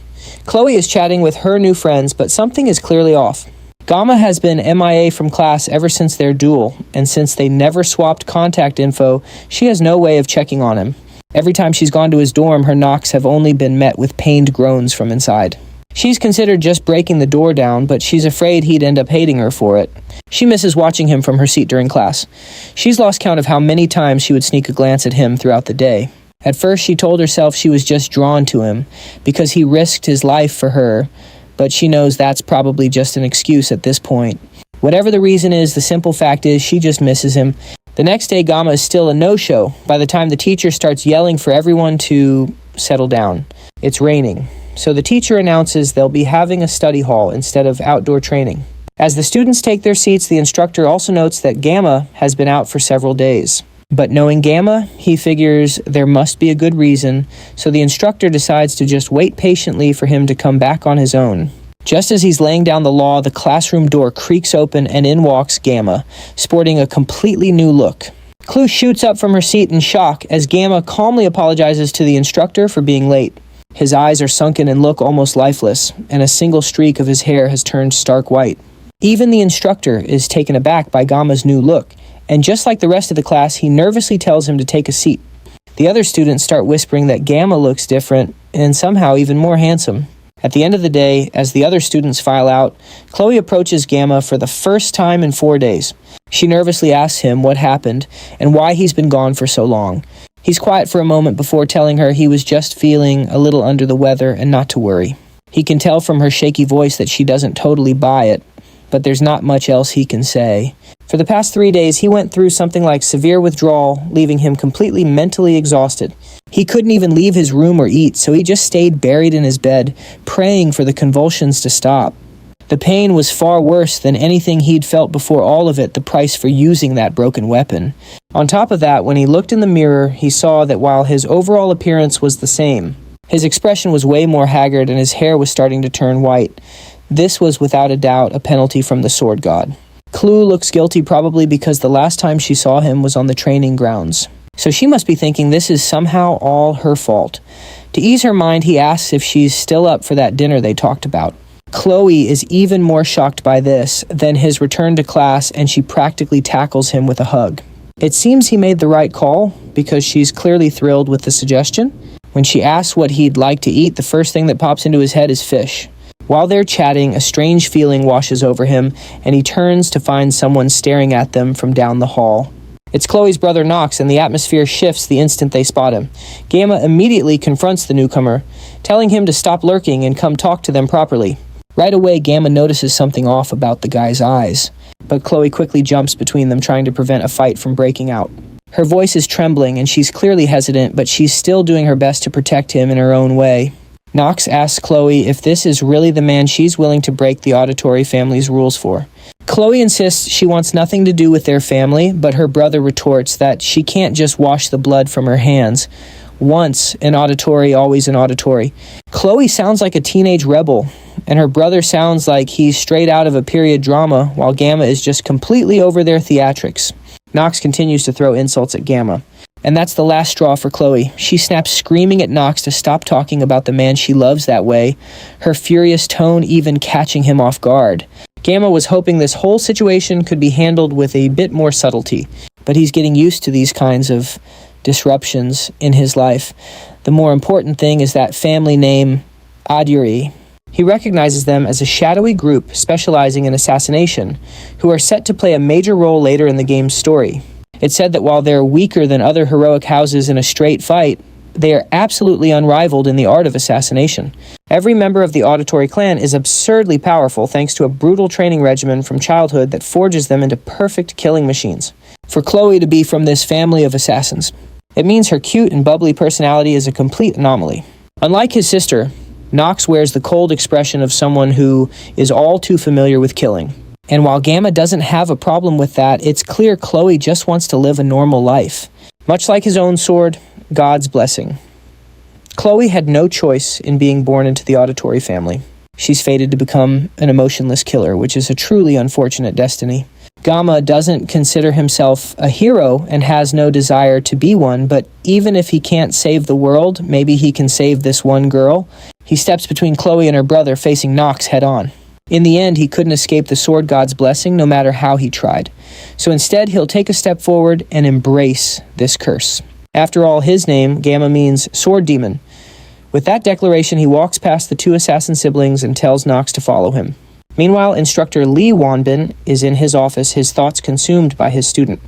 Chloe is chatting with her new friends, but something is clearly off. Gamma has been MIA from class ever since their duel, and since they never swapped contact info, she has no way of checking on him. Every time she's gone to his dorm, her knocks have only been met with pained groans from inside. She's considered just breaking the door down, but she's afraid he'd end up hating her for it. She misses watching him from her seat during class. She's lost count of how many times she would sneak a glance at him throughout the day. At first, she told herself she was just drawn to him because he risked his life for her, but she knows that's probably just an excuse at this point. Whatever the reason is, the simple fact is she just misses him. The next day, Gamma is still a no-show by the time the teacher starts yelling for everyone to settle down. It's raining, so the teacher announces they'll be having a study hall instead of outdoor training. As the students take their seats, the instructor also notes that Gamma has been out for several days. But knowing Gamma, he figures there must be a good reason, so the instructor decides to just wait patiently for him to come back on his own. Just as he's laying down the law, the classroom door creaks open and in walks Gamma, sporting a completely new look. Clue shoots up from her seat in shock as Gamma calmly apologizes to the instructor for being late. His eyes are sunken and look almost lifeless, and a single streak of his hair has turned stark white. Even the instructor is taken aback by Gamma's new look, and just like the rest of the class, he nervously tells him to take a seat. The other students start whispering that Gamma looks different and somehow even more handsome. At the end of the day, as the other students file out, Chloe approaches Gamma for the first time in 4 days. She nervously asks him what happened and why he's been gone for so long. He's quiet for a moment before telling her he was just feeling a little under the weather and not to worry. He can tell from her shaky voice that she doesn't totally buy it, but there's not much else he can say. For the past 3 days, he went through something like severe withdrawal, leaving him completely mentally exhausted. He couldn't even leave his room or eat, so he just stayed buried in his bed, praying for the convulsions to stop. The pain was far worse than anything he'd felt before, all of it the price for using that broken weapon. On top of that, when he looked in the mirror, he saw that while his overall appearance was the same, his expression was way more haggard and his hair was starting to turn white. This was without a doubt a penalty from the sword god. Clue looks guilty probably because the last time she saw him was on the training grounds. So she must be thinking this is somehow all her fault. To ease her mind, he asks if she's still up for that dinner they talked about. Chloe is even more shocked by this than his return to class, and she practically tackles him with a hug. It seems he made the right call because she's clearly thrilled with the suggestion. When she asks what he'd like to eat, the first thing that pops into his head is fish. While they're chatting, a strange feeling washes over him, and he turns to find someone staring at them from down the hall. It's Chloe's brother Knox, and the atmosphere shifts the instant they spot him. Gamma immediately confronts the newcomer, telling him to stop lurking and come talk to them properly. Right away, Gamma notices something off about the guy's eyes, but Chloe quickly jumps between them, trying to prevent a fight from breaking out. Her voice is trembling, and she's clearly hesitant, but she's still doing her best to protect him in her own way. Knox asks Chloe if this is really the man she's willing to break the auditory family's rules for. Chloe insists she wants nothing to do with their family, but her brother retorts that she can't just wash the blood from her hands. Once an auditory, always an auditory. Chloe sounds like a teenage rebel, and her brother sounds like he's straight out of a period drama, while Gamma is just completely over their theatrics. Knox continues to throw insults at Gamma. And that's the last straw for Chloe. She snaps, screaming at Knox to stop talking about the man she loves that way, her furious tone even catching him off guard. Gamma was hoping this whole situation could be handled with a bit more subtlety, but he's getting used to these kinds of disruptions in his life. The more important thing is that family name, Adyuri. He recognizes them as a shadowy group specializing in assassination, who are set to play a major role later in the game's story. It's said that while they're weaker than other heroic houses in a straight fight, they are absolutely unrivaled in the art of assassination. Every member of the auditory clan is absurdly powerful thanks to a brutal training regimen from childhood that forges them into perfect killing machines. For Chloe to be from this family of assassins, it means her cute and bubbly personality is a complete anomaly. Unlike his sister, Knox wears the cold expression of someone who is all too familiar with killing. And while Gamma doesn't have a problem with that, it's clear Chloe just wants to live a normal life. Much like his own sword, God's blessing. Chloe had no choice in being born into the auditory family. She's fated to become an emotionless killer, which is a truly unfortunate destiny. Gamma doesn't consider himself a hero and has no desire to be one, but even if he can't save the world, maybe he can save this one girl. He steps between Chloe and her brother, facing Knox head-on. In the end, he couldn't escape the sword god's blessing no matter how he tried. So instead, he'll take a step forward and embrace this curse. After all, his name, Gamma, means sword demon. With that declaration, he walks past the two assassin siblings and tells Knox to follow him. Meanwhile, instructor Lee Wanbin is in his office, his thoughts consumed by his student.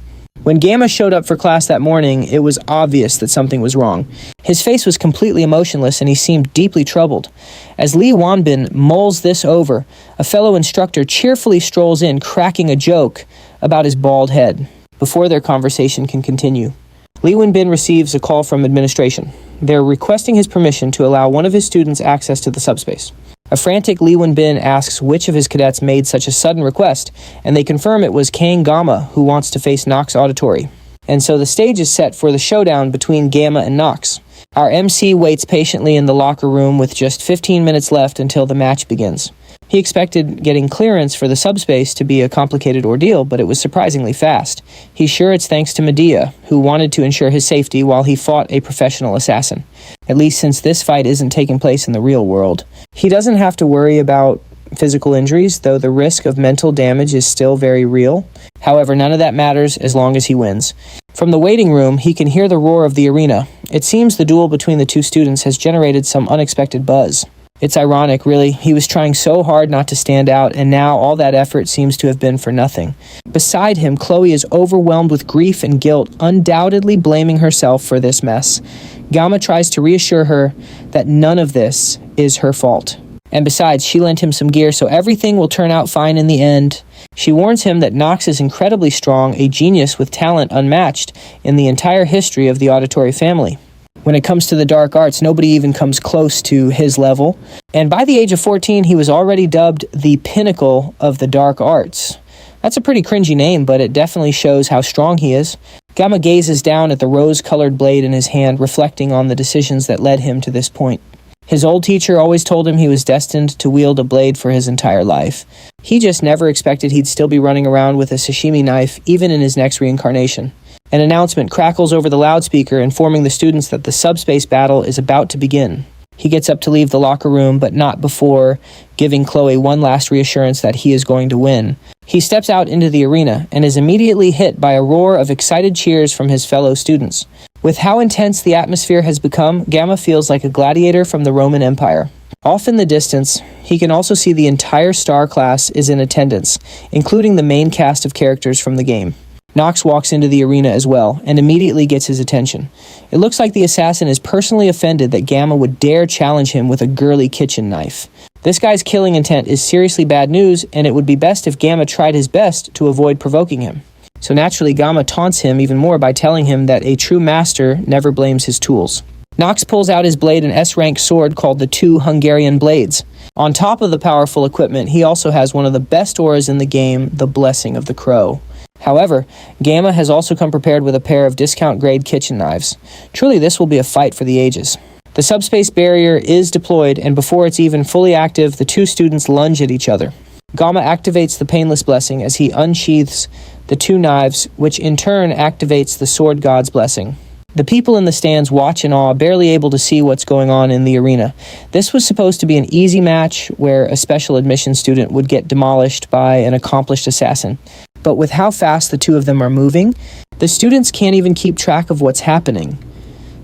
When Gamma showed up for class that morning, it was obvious that something was wrong. His face was completely emotionless and he seemed deeply troubled. As Lee Wanbin mulls this over, a fellow instructor cheerfully strolls in, cracking a joke about his bald head. Before their conversation can continue, Lee Wanbin receives a call from administration. They're requesting his permission to allow one of his students access to the subspace. A frantic Lee Wanbin asks which of his cadets made such a sudden request, and they confirm it was Kang Gamma who wants to face Nox Auditory. And so the stage is set for the showdown between Gamma and Nox. Our MC waits patiently in the locker room with just 15 minutes left until the match begins. He expected getting clearance for the subspace to be a complicated ordeal, but it was surprisingly fast. He's sure it's thanks to Medea, who wanted to ensure his safety while he fought a professional assassin. At least since this fight isn't taking place in the real world. He doesn't have to worry about physical injuries, though the risk of mental damage is still very real. However, none of that matters as long as he wins. From the waiting room, he can hear the roar of the arena. It seems the duel between the two students has generated some unexpected buzz. It's ironic, really. He was trying so hard not to stand out, and now all that effort seems to have been for nothing. Beside him, Chloe is overwhelmed with grief and guilt, undoubtedly blaming herself for this mess. Gamma tries to reassure her that none of this is her fault. And besides, she lent him some gear, so everything will turn out fine in the end. She warns him that Nox is incredibly strong, a genius with talent unmatched in the entire history of the Auditory family. When it comes to the dark arts, nobody even comes close to his level. And by the age of 14, he was already dubbed the pinnacle of the dark arts. That's a pretty cringy name, but it definitely shows how strong he is. Gamma gazes down at the rose-colored blade in his hand, reflecting on the decisions that led him to this point. His old teacher always told him he was destined to wield a blade for his entire life. He just never expected he'd still be running around with a sashimi knife, even in his next reincarnation. An announcement crackles over the loudspeaker, informing the students that the subspace battle is about to begin. He gets up to leave the locker room, but not before giving Chloe one last reassurance that he is going to win. He steps out into the arena and is immediately hit by a roar of excited cheers from his fellow students. With how intense the atmosphere has become, Gamma feels like a gladiator from the Roman Empire. Off in the distance, he can also see the entire star class is in attendance, including the main cast of characters from the game. Nox walks into the arena as well, and immediately gets his attention. It looks like the assassin is personally offended that Gamma would dare challenge him with a girly kitchen knife. This guy's killing intent is seriously bad news, and it would be best if Gamma tried his best to avoid provoking him. So naturally, Gamma taunts him even more by telling him that a true master never blames his tools. Nox pulls out his blade, an S-rank sword called the Two Hungarian Blades. On top of the powerful equipment, he also has one of the best auras in the game, the Blessing of the Crow. However, Gamma has also come prepared with a pair of discount-grade kitchen knives. Truly, this will be a fight for the ages. The subspace barrier is deployed, and before it's even fully active, the two students lunge at each other. Gamma activates the Painless Blessing as he unsheaths the two knives, which in turn activates the Sword God's Blessing. The people in the stands watch in awe, barely able to see what's going on in the arena. This was supposed to be an easy match where a special admission student would get demolished by an accomplished assassin. But with how fast the two of them are moving, the students can't even keep track of what's happening.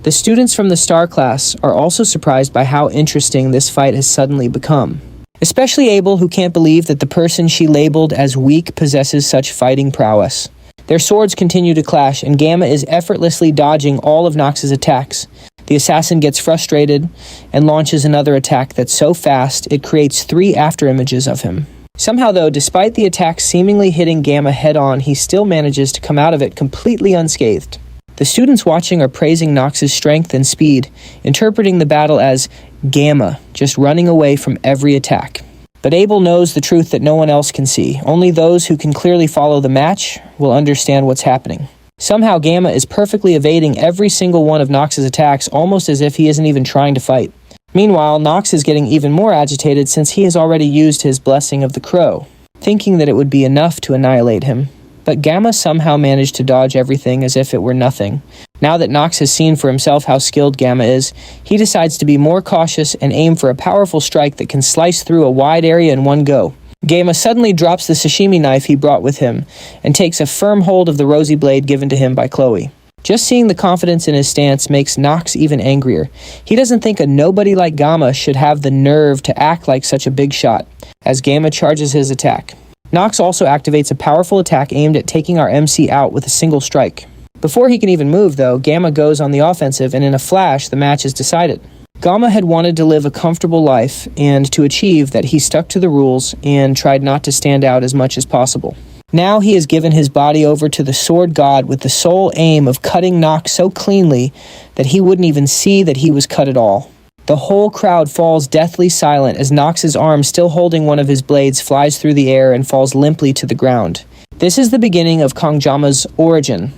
The students from the star class are also surprised by how interesting this fight has suddenly become. Especially Abel, who can't believe that the person she labeled as weak possesses such fighting prowess. Their swords continue to clash, and Gamma is effortlessly dodging all of Nox's attacks. The assassin gets frustrated and launches another attack that's so fast it creates 3 afterimages of him. Somehow though, despite the attack seemingly hitting Gamma head-on, he still manages to come out of it completely unscathed. The students watching are praising Nox's strength and speed, interpreting the battle as Gamma just running away from every attack. But Abel knows the truth that no one else can see. Only those who can clearly follow the match will understand what's happening. Somehow Gamma is perfectly evading every single one of Nox's attacks, almost as if he isn't even trying to fight. Meanwhile, Nox is getting even more agitated since he has already used his Blessing of the Crow, thinking that it would be enough to annihilate him. But Gamma somehow managed to dodge everything as if it were nothing. Now that Nox has seen for himself how skilled Gamma is, he decides to be more cautious and aim for a powerful strike that can slice through a wide area in one go. Gamma suddenly drops the sashimi knife he brought with him and takes a firm hold of the rosy blade given to him by Chloe. Just seeing the confidence in his stance makes Nox even angrier. He doesn't think a nobody like Gamma should have the nerve to act like such a big shot, as Gamma charges his attack. Nox also activates a powerful attack aimed at taking our MC out with a single strike. Before he can even move, though, Gamma goes on the offensive, and in a flash, the match is decided. Gamma had wanted to live a comfortable life, and to achieve that, he stuck to the rules and tried not to stand out as much as possible. Now he has given his body over to the sword god with the sole aim of cutting Nox so cleanly that he wouldn't even see that he was cut at all. The whole crowd falls deathly silent as Nox's arm, still holding one of his blades, flies through the air and falls limply to the ground. This is the beginning of Kongjama's origin,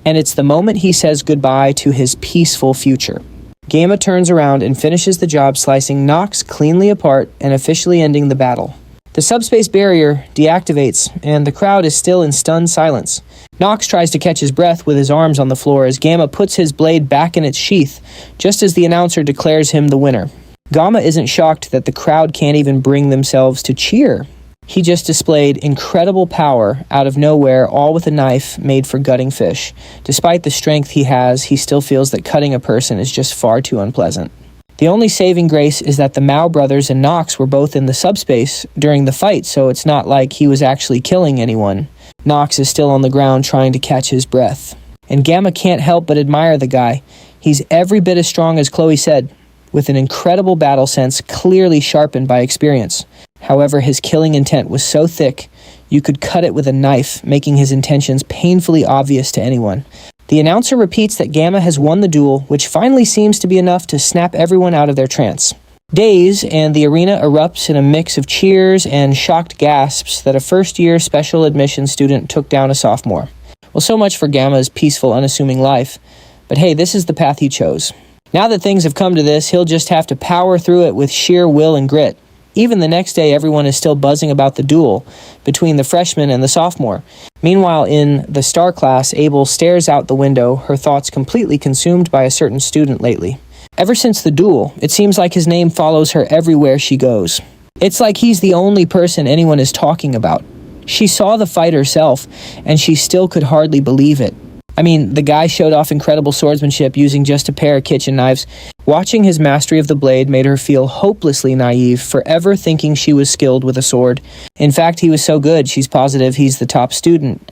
and it's the moment he says goodbye to his peaceful future. Gamma turns around and finishes the job, slicing Nox cleanly apart and officially ending the battle. The subspace barrier deactivates, and the crowd is still in stunned silence. Nox tries to catch his breath with his arms on the floor as Gamma puts his blade back in its sheath, just as the announcer declares him the winner. Gamma isn't shocked that the crowd can't even bring themselves to cheer. He just displayed incredible power out of nowhere, all with a knife made for gutting fish. Despite the strength he has, he still feels that cutting a person is just far too unpleasant. The only saving grace is that the Mao brothers and Nox were both in the subspace during the fight, so it's not like he was actually killing anyone. Nox is still on the ground trying to catch his breath. And Gamma can't help but admire the guy. He's every bit as strong as Chloe said, with an incredible battle sense clearly sharpened by experience. However, his killing intent was so thick, you could cut it with a knife, making his intentions painfully obvious to anyone. The announcer repeats that Gamma has won the duel, which finally seems to be enough to snap everyone out of their trance. Days, and the arena erupts in a mix of cheers and shocked gasps that a first-year special admission student took down a sophomore. Well, so much for Gamma's peaceful, unassuming life. But hey, this is the path he chose. Now that things have come to this, he'll just have to power through it with sheer will and grit. Even the next day, everyone is still buzzing about the duel between the freshman and the sophomore. Meanwhile, in the star class, Abel stares out the window, her thoughts completely consumed by a certain student lately. Ever since the duel, it seems like his name follows her everywhere she goes. It's like he's the only person anyone is talking about. She saw the fight herself, and she still could hardly believe it. I mean, the guy showed off incredible swordsmanship using just a pair of kitchen knives. Watching his mastery of the blade made her feel hopelessly naive, forever thinking she was skilled with a sword. In fact, he was so good, she's positive he's the top student.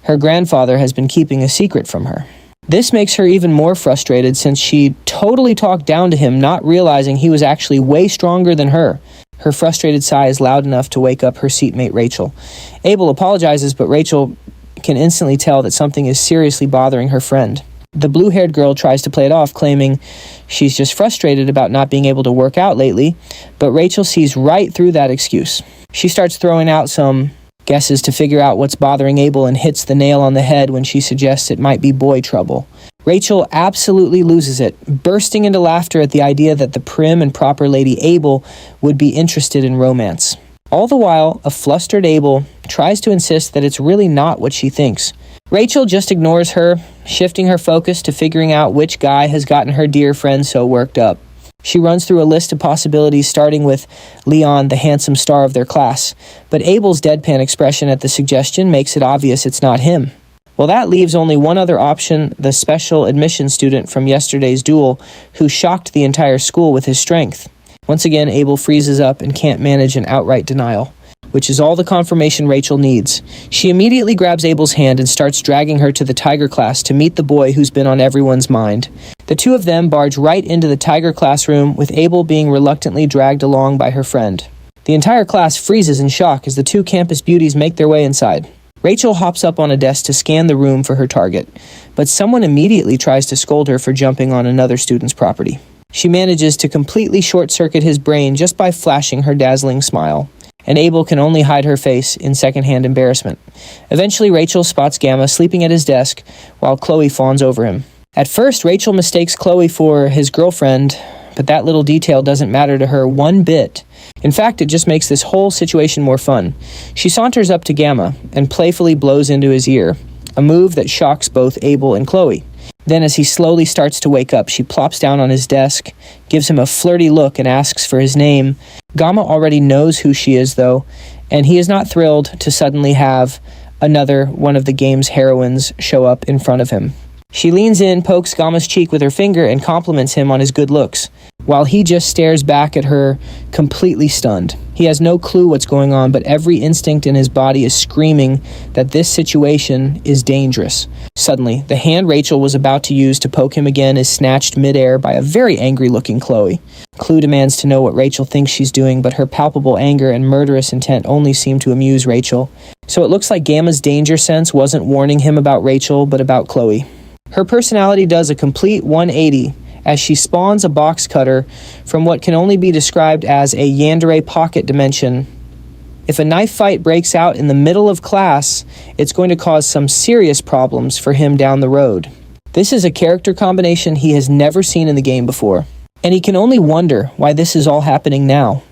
Her grandfather has been keeping a secret from her. This makes her even more frustrated since she totally talked down to him, not realizing he was actually way stronger than her. Her frustrated sigh is loud enough to wake up her seatmate Rachel. Abel apologizes, but Rachel can instantly tell that something is seriously bothering her friend. The blue-haired girl tries to play it off, claiming she's just frustrated about not being able to work out lately, but Rachel sees right through that excuse. She starts throwing out some guesses to figure out what's bothering Abel and hits the nail on the head when she suggests it might be boy trouble. Rachel absolutely loses it, bursting into laughter at the idea that the prim and proper Lady Abel would be interested in romance. All the while, a flustered Abel tries to insist that it's really not what she thinks. Rachel just ignores her, shifting her focus to figuring out which guy has gotten her dear friend so worked up. She runs through a list of possibilities, starting with Leon, the handsome star of their class, but Abel's deadpan expression at the suggestion makes it obvious it's not him. Well, that leaves only one other option, the special admission student from yesterday's duel, who shocked the entire school with his strength. Once again, Abel freezes up and can't manage an outright denial, which is all the confirmation Rachel needs. She immediately grabs Abel's hand and starts dragging her to the Tiger class to meet the boy who's been on everyone's mind. The two of them barge right into the Tiger classroom, with Abel being reluctantly dragged along by her friend. The entire class freezes in shock as the two campus beauties make their way inside. Rachel hops up on a desk to scan the room for her target, but someone immediately tries to scold her for jumping on another student's property. She manages to completely short-circuit his brain just by flashing her dazzling smile, and Abel can only hide her face in secondhand embarrassment. Eventually, Rachel spots Gamma sleeping at his desk while Chloe fawns over him. At first, Rachel mistakes Chloe for his girlfriend, but that little detail doesn't matter to her one bit. In fact, it just makes this whole situation more fun. She saunters up to Gamma and playfully blows into his ear, a move that shocks both Abel and Chloe. Then, as he slowly starts to wake up, she plops down on his desk, gives him a flirty look, and asks for his name. Gamma already knows who she is, though, and he is not thrilled to suddenly have another one of the game's heroines show up in front of him. She leans in, pokes Gamma's cheek with her finger, and compliments him on his good looks. while he just stares back at her, completely stunned. He has no clue what's going on, but every instinct in his body is screaming that this situation is dangerous. Suddenly, the hand Rachel was about to use to poke him again is snatched midair by a very angry-looking Chloe. Chloe demands to know what Rachel thinks she's doing, but her palpable anger and murderous intent only seem to amuse Rachel. So it looks like Gamma's danger sense wasn't warning him about Rachel, but about Chloe. Her personality does a complete 180 as she spawns a box cutter from what can only be described as a yandere pocket dimension. If a knife fight breaks out in the middle of class, it's going to cause some serious problems for him down the road. This is a character combination he has never seen in the game before, and he can only wonder why this is all happening now.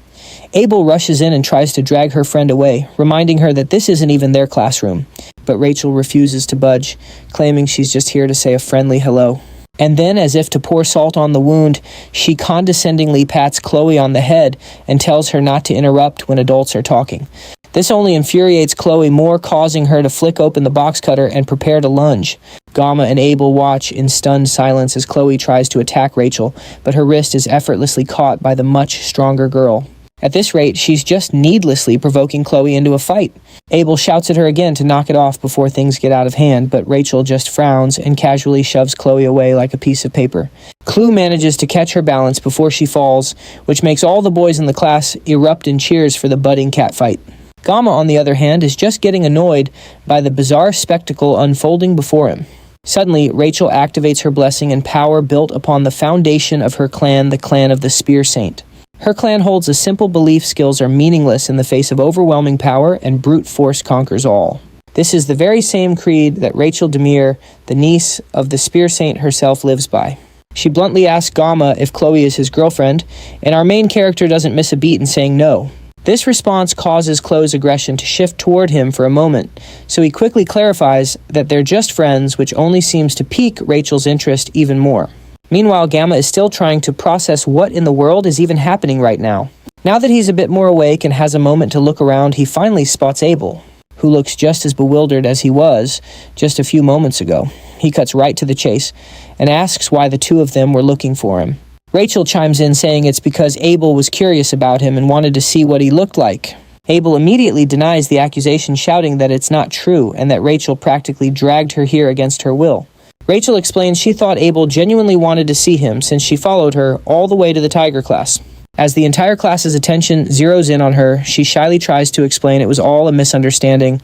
Abel rushes in and tries to drag her friend away, reminding her that this isn't even their classroom. But Rachel refuses to budge, claiming she's just here to say a friendly hello. And then, as if to pour salt on the wound, she condescendingly pats Chloe on the head and tells her not to interrupt when adults are talking. This only infuriates Chloe more, causing her to flick open the box cutter and prepare to lunge. Gamma and Abel watch in stunned silence as Chloe tries to attack Rachel, but her wrist is effortlessly caught by the much stronger girl. At this rate, she's just needlessly provoking Chloe into a fight. Abel shouts at her again to knock it off before things get out of hand, but Rachel just frowns and casually shoves Chloe away like a piece of paper. Chloe manages to catch her balance before she falls, which makes all the boys in the class erupt in cheers for the budding catfight. Gamma, on the other hand, is just getting annoyed by the bizarre spectacle unfolding before him. Suddenly, Rachel activates her blessing and power built upon the foundation of her clan, the clan of the Spear Saint. Her clan holds a simple belief skills are meaningless in the face of overwhelming power and brute force conquers all. This is the very same creed that Rachel Demir, the niece of the Spear Saint herself, lives by. She bluntly asks Gamma if Chloe is his girlfriend, and our main character doesn't miss a beat in saying no. This response causes Chloe's aggression to shift toward him for a moment, so he quickly clarifies that they're just friends, which only seems to pique Rachel's interest even more. Meanwhile, Gamma is still trying to process what in the world is even happening right now. Now that he's a bit more awake and has a moment to look around, he finally spots Abel, who looks just as bewildered as he was just a few moments ago. He cuts right to the chase and asks why the two of them were looking for him. Rachel chimes in saying it's because Abel was curious about him and wanted to see what he looked like. Abel immediately denies the accusation, shouting that it's not true and that Rachel practically dragged her here against her will. Rachel explains she thought Abel genuinely wanted to see him since she followed her all the way to the Tiger class. As the entire class's attention zeroes in on her, she shyly tries to explain it was all a misunderstanding,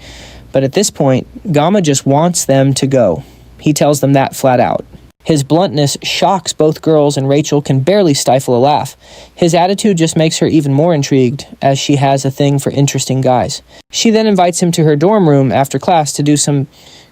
but at this point, Gamma just wants them to go. He tells them that flat out. His bluntness shocks both girls and Rachel can barely stifle a laugh. His attitude just makes her even more intrigued, as she has a thing for interesting guys. She then invites him to her dorm room after class to do some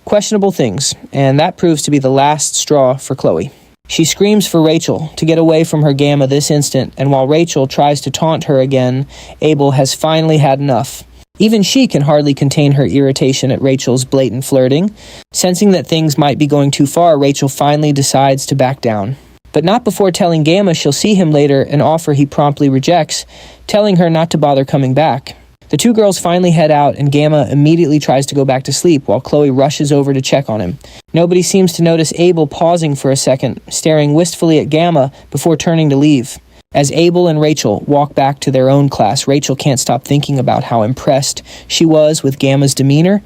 questionable things, and that proves to be the last straw for Chloe. She screams for Rachel to get away from her Gamma this instant, and while Rachel tries to taunt her again, Abel has finally had enough. Even she can hardly contain her irritation at Rachel's blatant flirting. Sensing that things might be going too far, Rachel finally decides to back down. But not before telling Gamma she'll see him later, an offer he promptly rejects, telling her not to bother coming back. The two girls finally head out, and Gamma immediately tries to go back to sleep while Chloe rushes over to check on him. Nobody seems to notice Abel pausing for a second, staring wistfully at Gamma before turning to leave. As Abel and Rachel walk back to their own class, Rachel can't stop thinking about how impressed she was with Gamma's demeanor.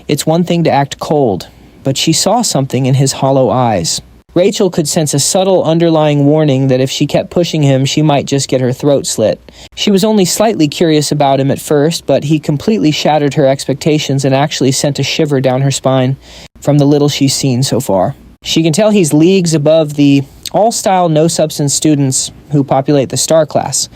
It's one thing to act cold, but she saw something in his hollow eyes. Rachel could sense a subtle underlying warning that if she kept pushing him, she might just get her throat slit. She was only slightly curious about him at first, but he completely shattered her expectations and actually sent a shiver down her spine from the little she's seen so far. She can tell he's leagues above the all-style, no-substance students who populate the star class,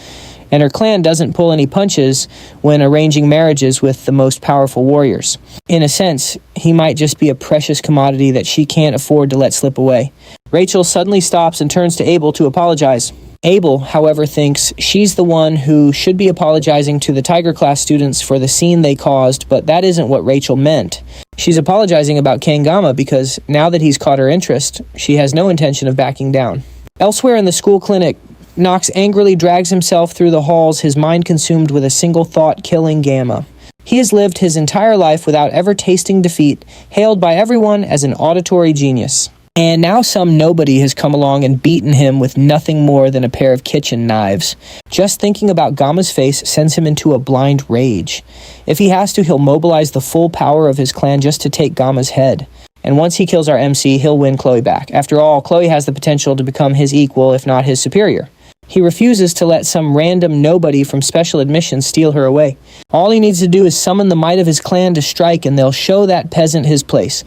and her clan doesn't pull any punches when arranging marriages with the most powerful warriors. In a sense, he might just be a precious commodity that she can't afford to let slip away. Rachel suddenly stops and turns to Abel to apologize. Abel, however, thinks she's the one who should be apologizing to the Tiger class students for the scene they caused, but that isn't what Rachel meant. She's apologizing about Kangama because now that he's caught her interest, she has no intention of backing down. Elsewhere in the school clinic, Nox angrily drags himself through the halls, his mind consumed with a single thought, killing Gamma. He has lived his entire life without ever tasting defeat, hailed by everyone as an auditory genius. And now some nobody has come along and beaten him with nothing more than a pair of kitchen knives. Just thinking about Gamma's face sends him into a blind rage. If he has to, he'll mobilize the full power of his clan just to take Gamma's head. And once he kills our MC, he'll win Chloe back. After all, Chloe has the potential to become his equal, if not his superior. He refuses to let some random nobody from special admissions steal her away. All he needs to do is summon the might of his clan to strike, and they'll show that peasant his place.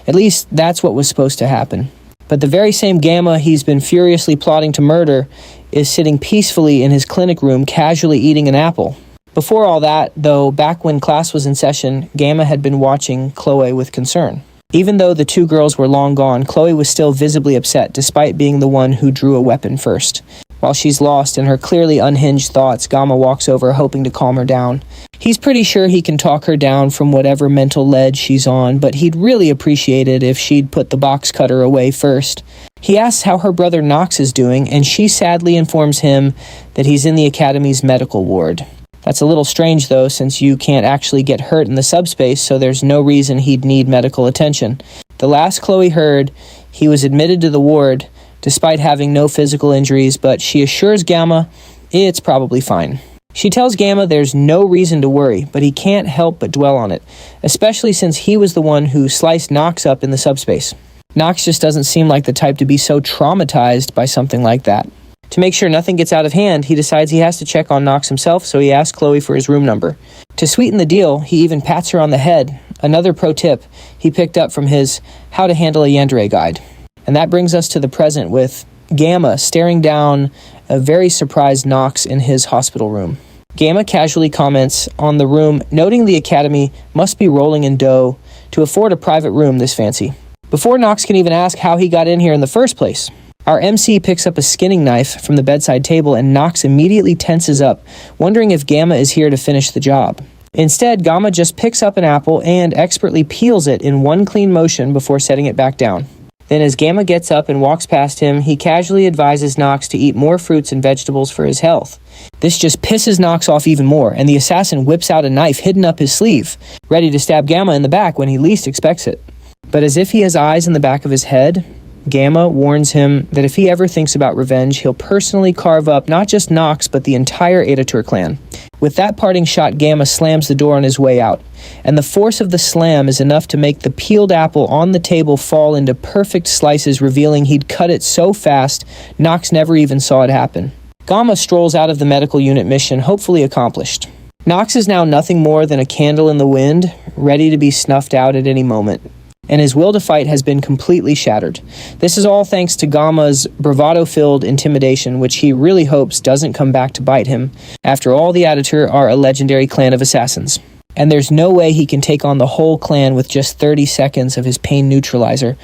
At least, that's what was supposed to happen. But the very same Gamma he's been furiously plotting to murder is sitting peacefully in his clinic room, casually eating an apple. Before all that, though, back when class was in session, Gamma had been watching Chloe with concern. Even though the two girls were long gone, Chloe was still visibly upset, despite being the one who drew a weapon first. While she's lost in her clearly unhinged thoughts, Gamma walks over, hoping to calm her down. He's pretty sure he can talk her down from whatever mental ledge she's on, but he'd really appreciate it if she'd put the box cutter away first. He asks how her brother Nox is doing, and she sadly informs him that he's in the Academy's medical ward. That's a little strange, though, since you can't actually get hurt in the subspace, so there's no reason he'd need medical attention. The last Chloe heard, he was admitted to the ward, despite having no physical injuries, but she assures Gamma it's probably fine. She tells Gamma there's no reason to worry, but he can't help but dwell on it, especially since he was the one who sliced Nox up in the subspace. Nox just doesn't seem like the type to be so traumatized by something like that. To make sure nothing gets out of hand, he decides he has to check on Nox himself, so he asks Chloe for his room number. To sweeten the deal, he even pats her on the head, another pro tip he picked up from his How to Handle a Yandere guide. And that brings us to the present, with Gamma staring down a very surprised Nox in his hospital room. Gamma casually comments on the room, noting the Academy must be rolling in dough to afford a private room this fancy. Before Nox can even ask how he got in here in the first place, our MC picks up a skinning knife from the bedside table, and Nox immediately tenses up, wondering if Gamma is here to finish the job. Instead, Gamma just picks up an apple and expertly peels it in one clean motion before setting it back down. Then as Gamma gets up and walks past him, he casually advises Nox to eat more fruits and vegetables for his health. This just pisses Nox off even more, and the assassin whips out a knife hidden up his sleeve, ready to stab Gamma in the back when he least expects it. But as if he has eyes in the back of his head, Gamma warns him that if he ever thinks about revenge, he'll personally carve up not just Nox, but the entire Editor clan. With that parting shot, Gamma slams the door on his way out, and the force of the slam is enough to make the peeled apple on the table fall into perfect slices, revealing he'd cut it so fast, Nox never even saw it happen. Gamma strolls out of the medical unit mission, hopefully accomplished. Nox is now nothing more than a candle in the wind, ready to be snuffed out at any moment, and his will to fight has been completely shattered. This is all thanks to Gamma's bravado-filled intimidation, which he really hopes doesn't come back to bite him. After all, the Editor are a legendary clan of assassins, and there's no way he can take on the whole clan with just 30 seconds of his pain neutralizer,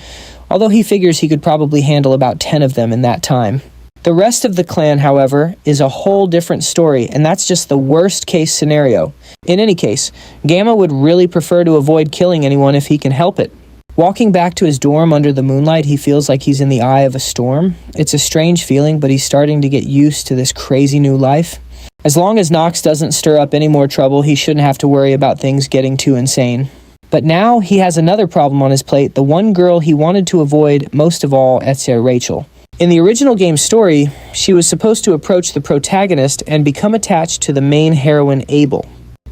although he figures he could probably handle about 10 of them in that time. The rest of the clan, however, is a whole different story, and that's just the worst-case scenario. In any case, Gamma would really prefer to avoid killing anyone if he can help it. Walking back to his dorm under the moonlight, he feels like he's in the eye of a storm. It's a strange feeling, but he's starting to get used to this crazy new life. As long as Nox doesn't stir up any more trouble, he shouldn't have to worry about things getting too insane. But now he has another problem on his plate, the one girl he wanted to avoid most of all, Rachel. In the original game's story, she was supposed to approach the protagonist and become attached to the main heroine, Abel.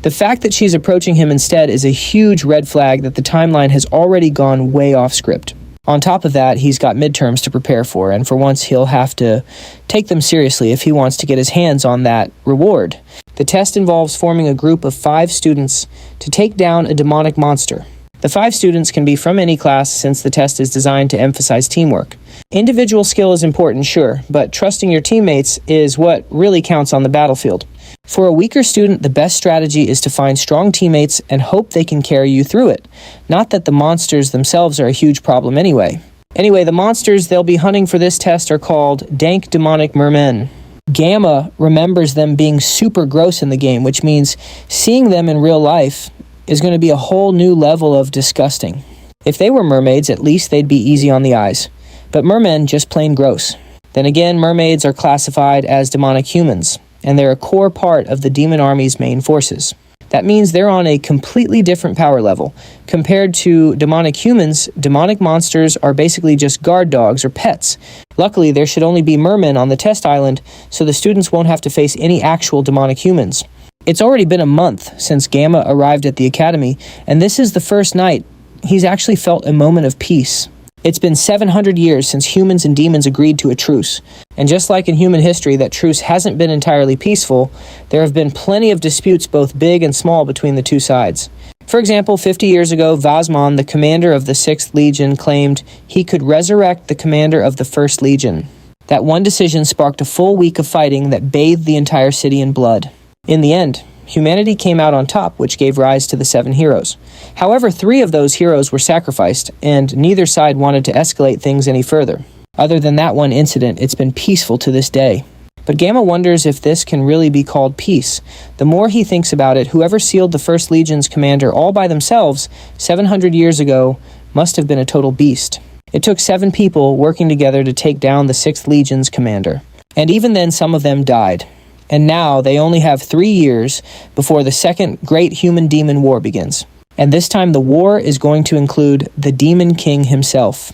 The fact that she's approaching him instead is a huge red flag that the timeline has already gone way off script. On top of that, he's got midterms to prepare for, and for once he'll have to take them seriously if he wants to get his hands on that reward. The test involves forming a group of 5 students to take down a demonic monster. The 5 students can be from any class since the test is designed to emphasize teamwork. Individual skill is important, sure, but trusting your teammates is what really counts on the battlefield. For a weaker student, the best strategy is to find strong teammates and hope they can carry you through it. Not that the monsters themselves are a huge problem anyway. Anyway, the monsters they'll be hunting for this test are called dank demonic mermen. Gamma remembers them being super gross in the game, which means seeing them in real life is going to be a whole new level of disgusting. If they were mermaids, at least they'd be easy on the eyes. But mermen, just plain gross. Then again, mermaids are classified as demonic humans, and they're a core part of the demon army's main forces. That means they're on a completely different power level. Compared to demonic humans, demonic monsters are basically just guard dogs or pets. Luckily, there should only be mermen on the test island, so the students won't have to face any actual demonic humans. It's already been a month since Gamma arrived at the academy, and this is the first night he's actually felt a moment of peace. It's been 700 years since humans and demons agreed to a truce. And just like in human history, that truce hasn't been entirely peaceful, there have been plenty of disputes both big and small between the two sides. For example, 50 years ago, Vasmon, the commander of the 6th Legion, claimed he could resurrect the commander of the 1st Legion. That one decision sparked a full week of fighting that bathed the entire city in blood. In the end, humanity came out on top, which gave rise to the 7 heroes. However, 3 of those heroes were sacrificed, and neither side wanted to escalate things any further. Other than that one incident, it's been peaceful to this day. But Gamma wonders if this can really be called peace. The more he thinks about it, whoever sealed the 1st Legion's commander all by themselves 700 years ago must have been a total beast. It took 7 people working together to take down the 6th Legion's commander. And even then, some of them died. And now they only have 3 years before the second Great Human-Demon War begins. And this time the war is going to include the Demon King himself.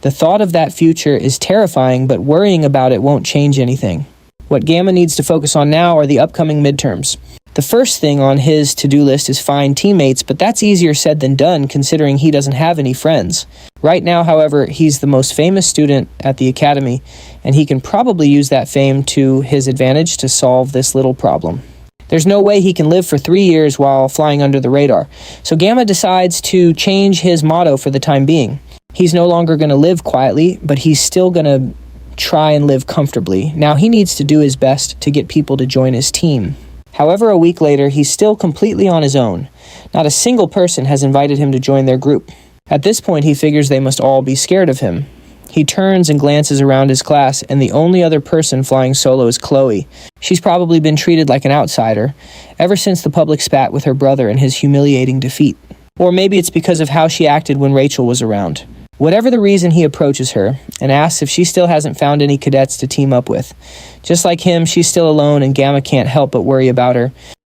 The thought of that future is terrifying, but worrying about it won't change anything. What Gamma needs to focus on now are the upcoming midterms. The first thing on his to-do list is find teammates, but that's easier said than done considering he doesn't have any friends. Right now, however, he's the most famous student at the academy, and he can probably use that fame to his advantage to solve this little problem. There's no way he can live for 3 years while flying under the radar, so Gamma decides to change his motto for the time being. He's no longer going to live quietly, but he's still going to try and live comfortably. Now he needs to do his best to get people to join his team. However, a week later, he's still completely on his own. Not a single person has invited him to join their group. At this point, he figures they must all be scared of him. He turns and glances around his class, and the only other person flying solo is Chloe. She's probably been treated like an outsider, ever since the public spat with her brother in his humiliating defeat. Or maybe it's because of how she acted when Rachel was around. Whatever the reason, he approaches her and asks if she still hasn't found any cadets to team up with. Just like him, she's still alone, and Gamma can't help but worry about her.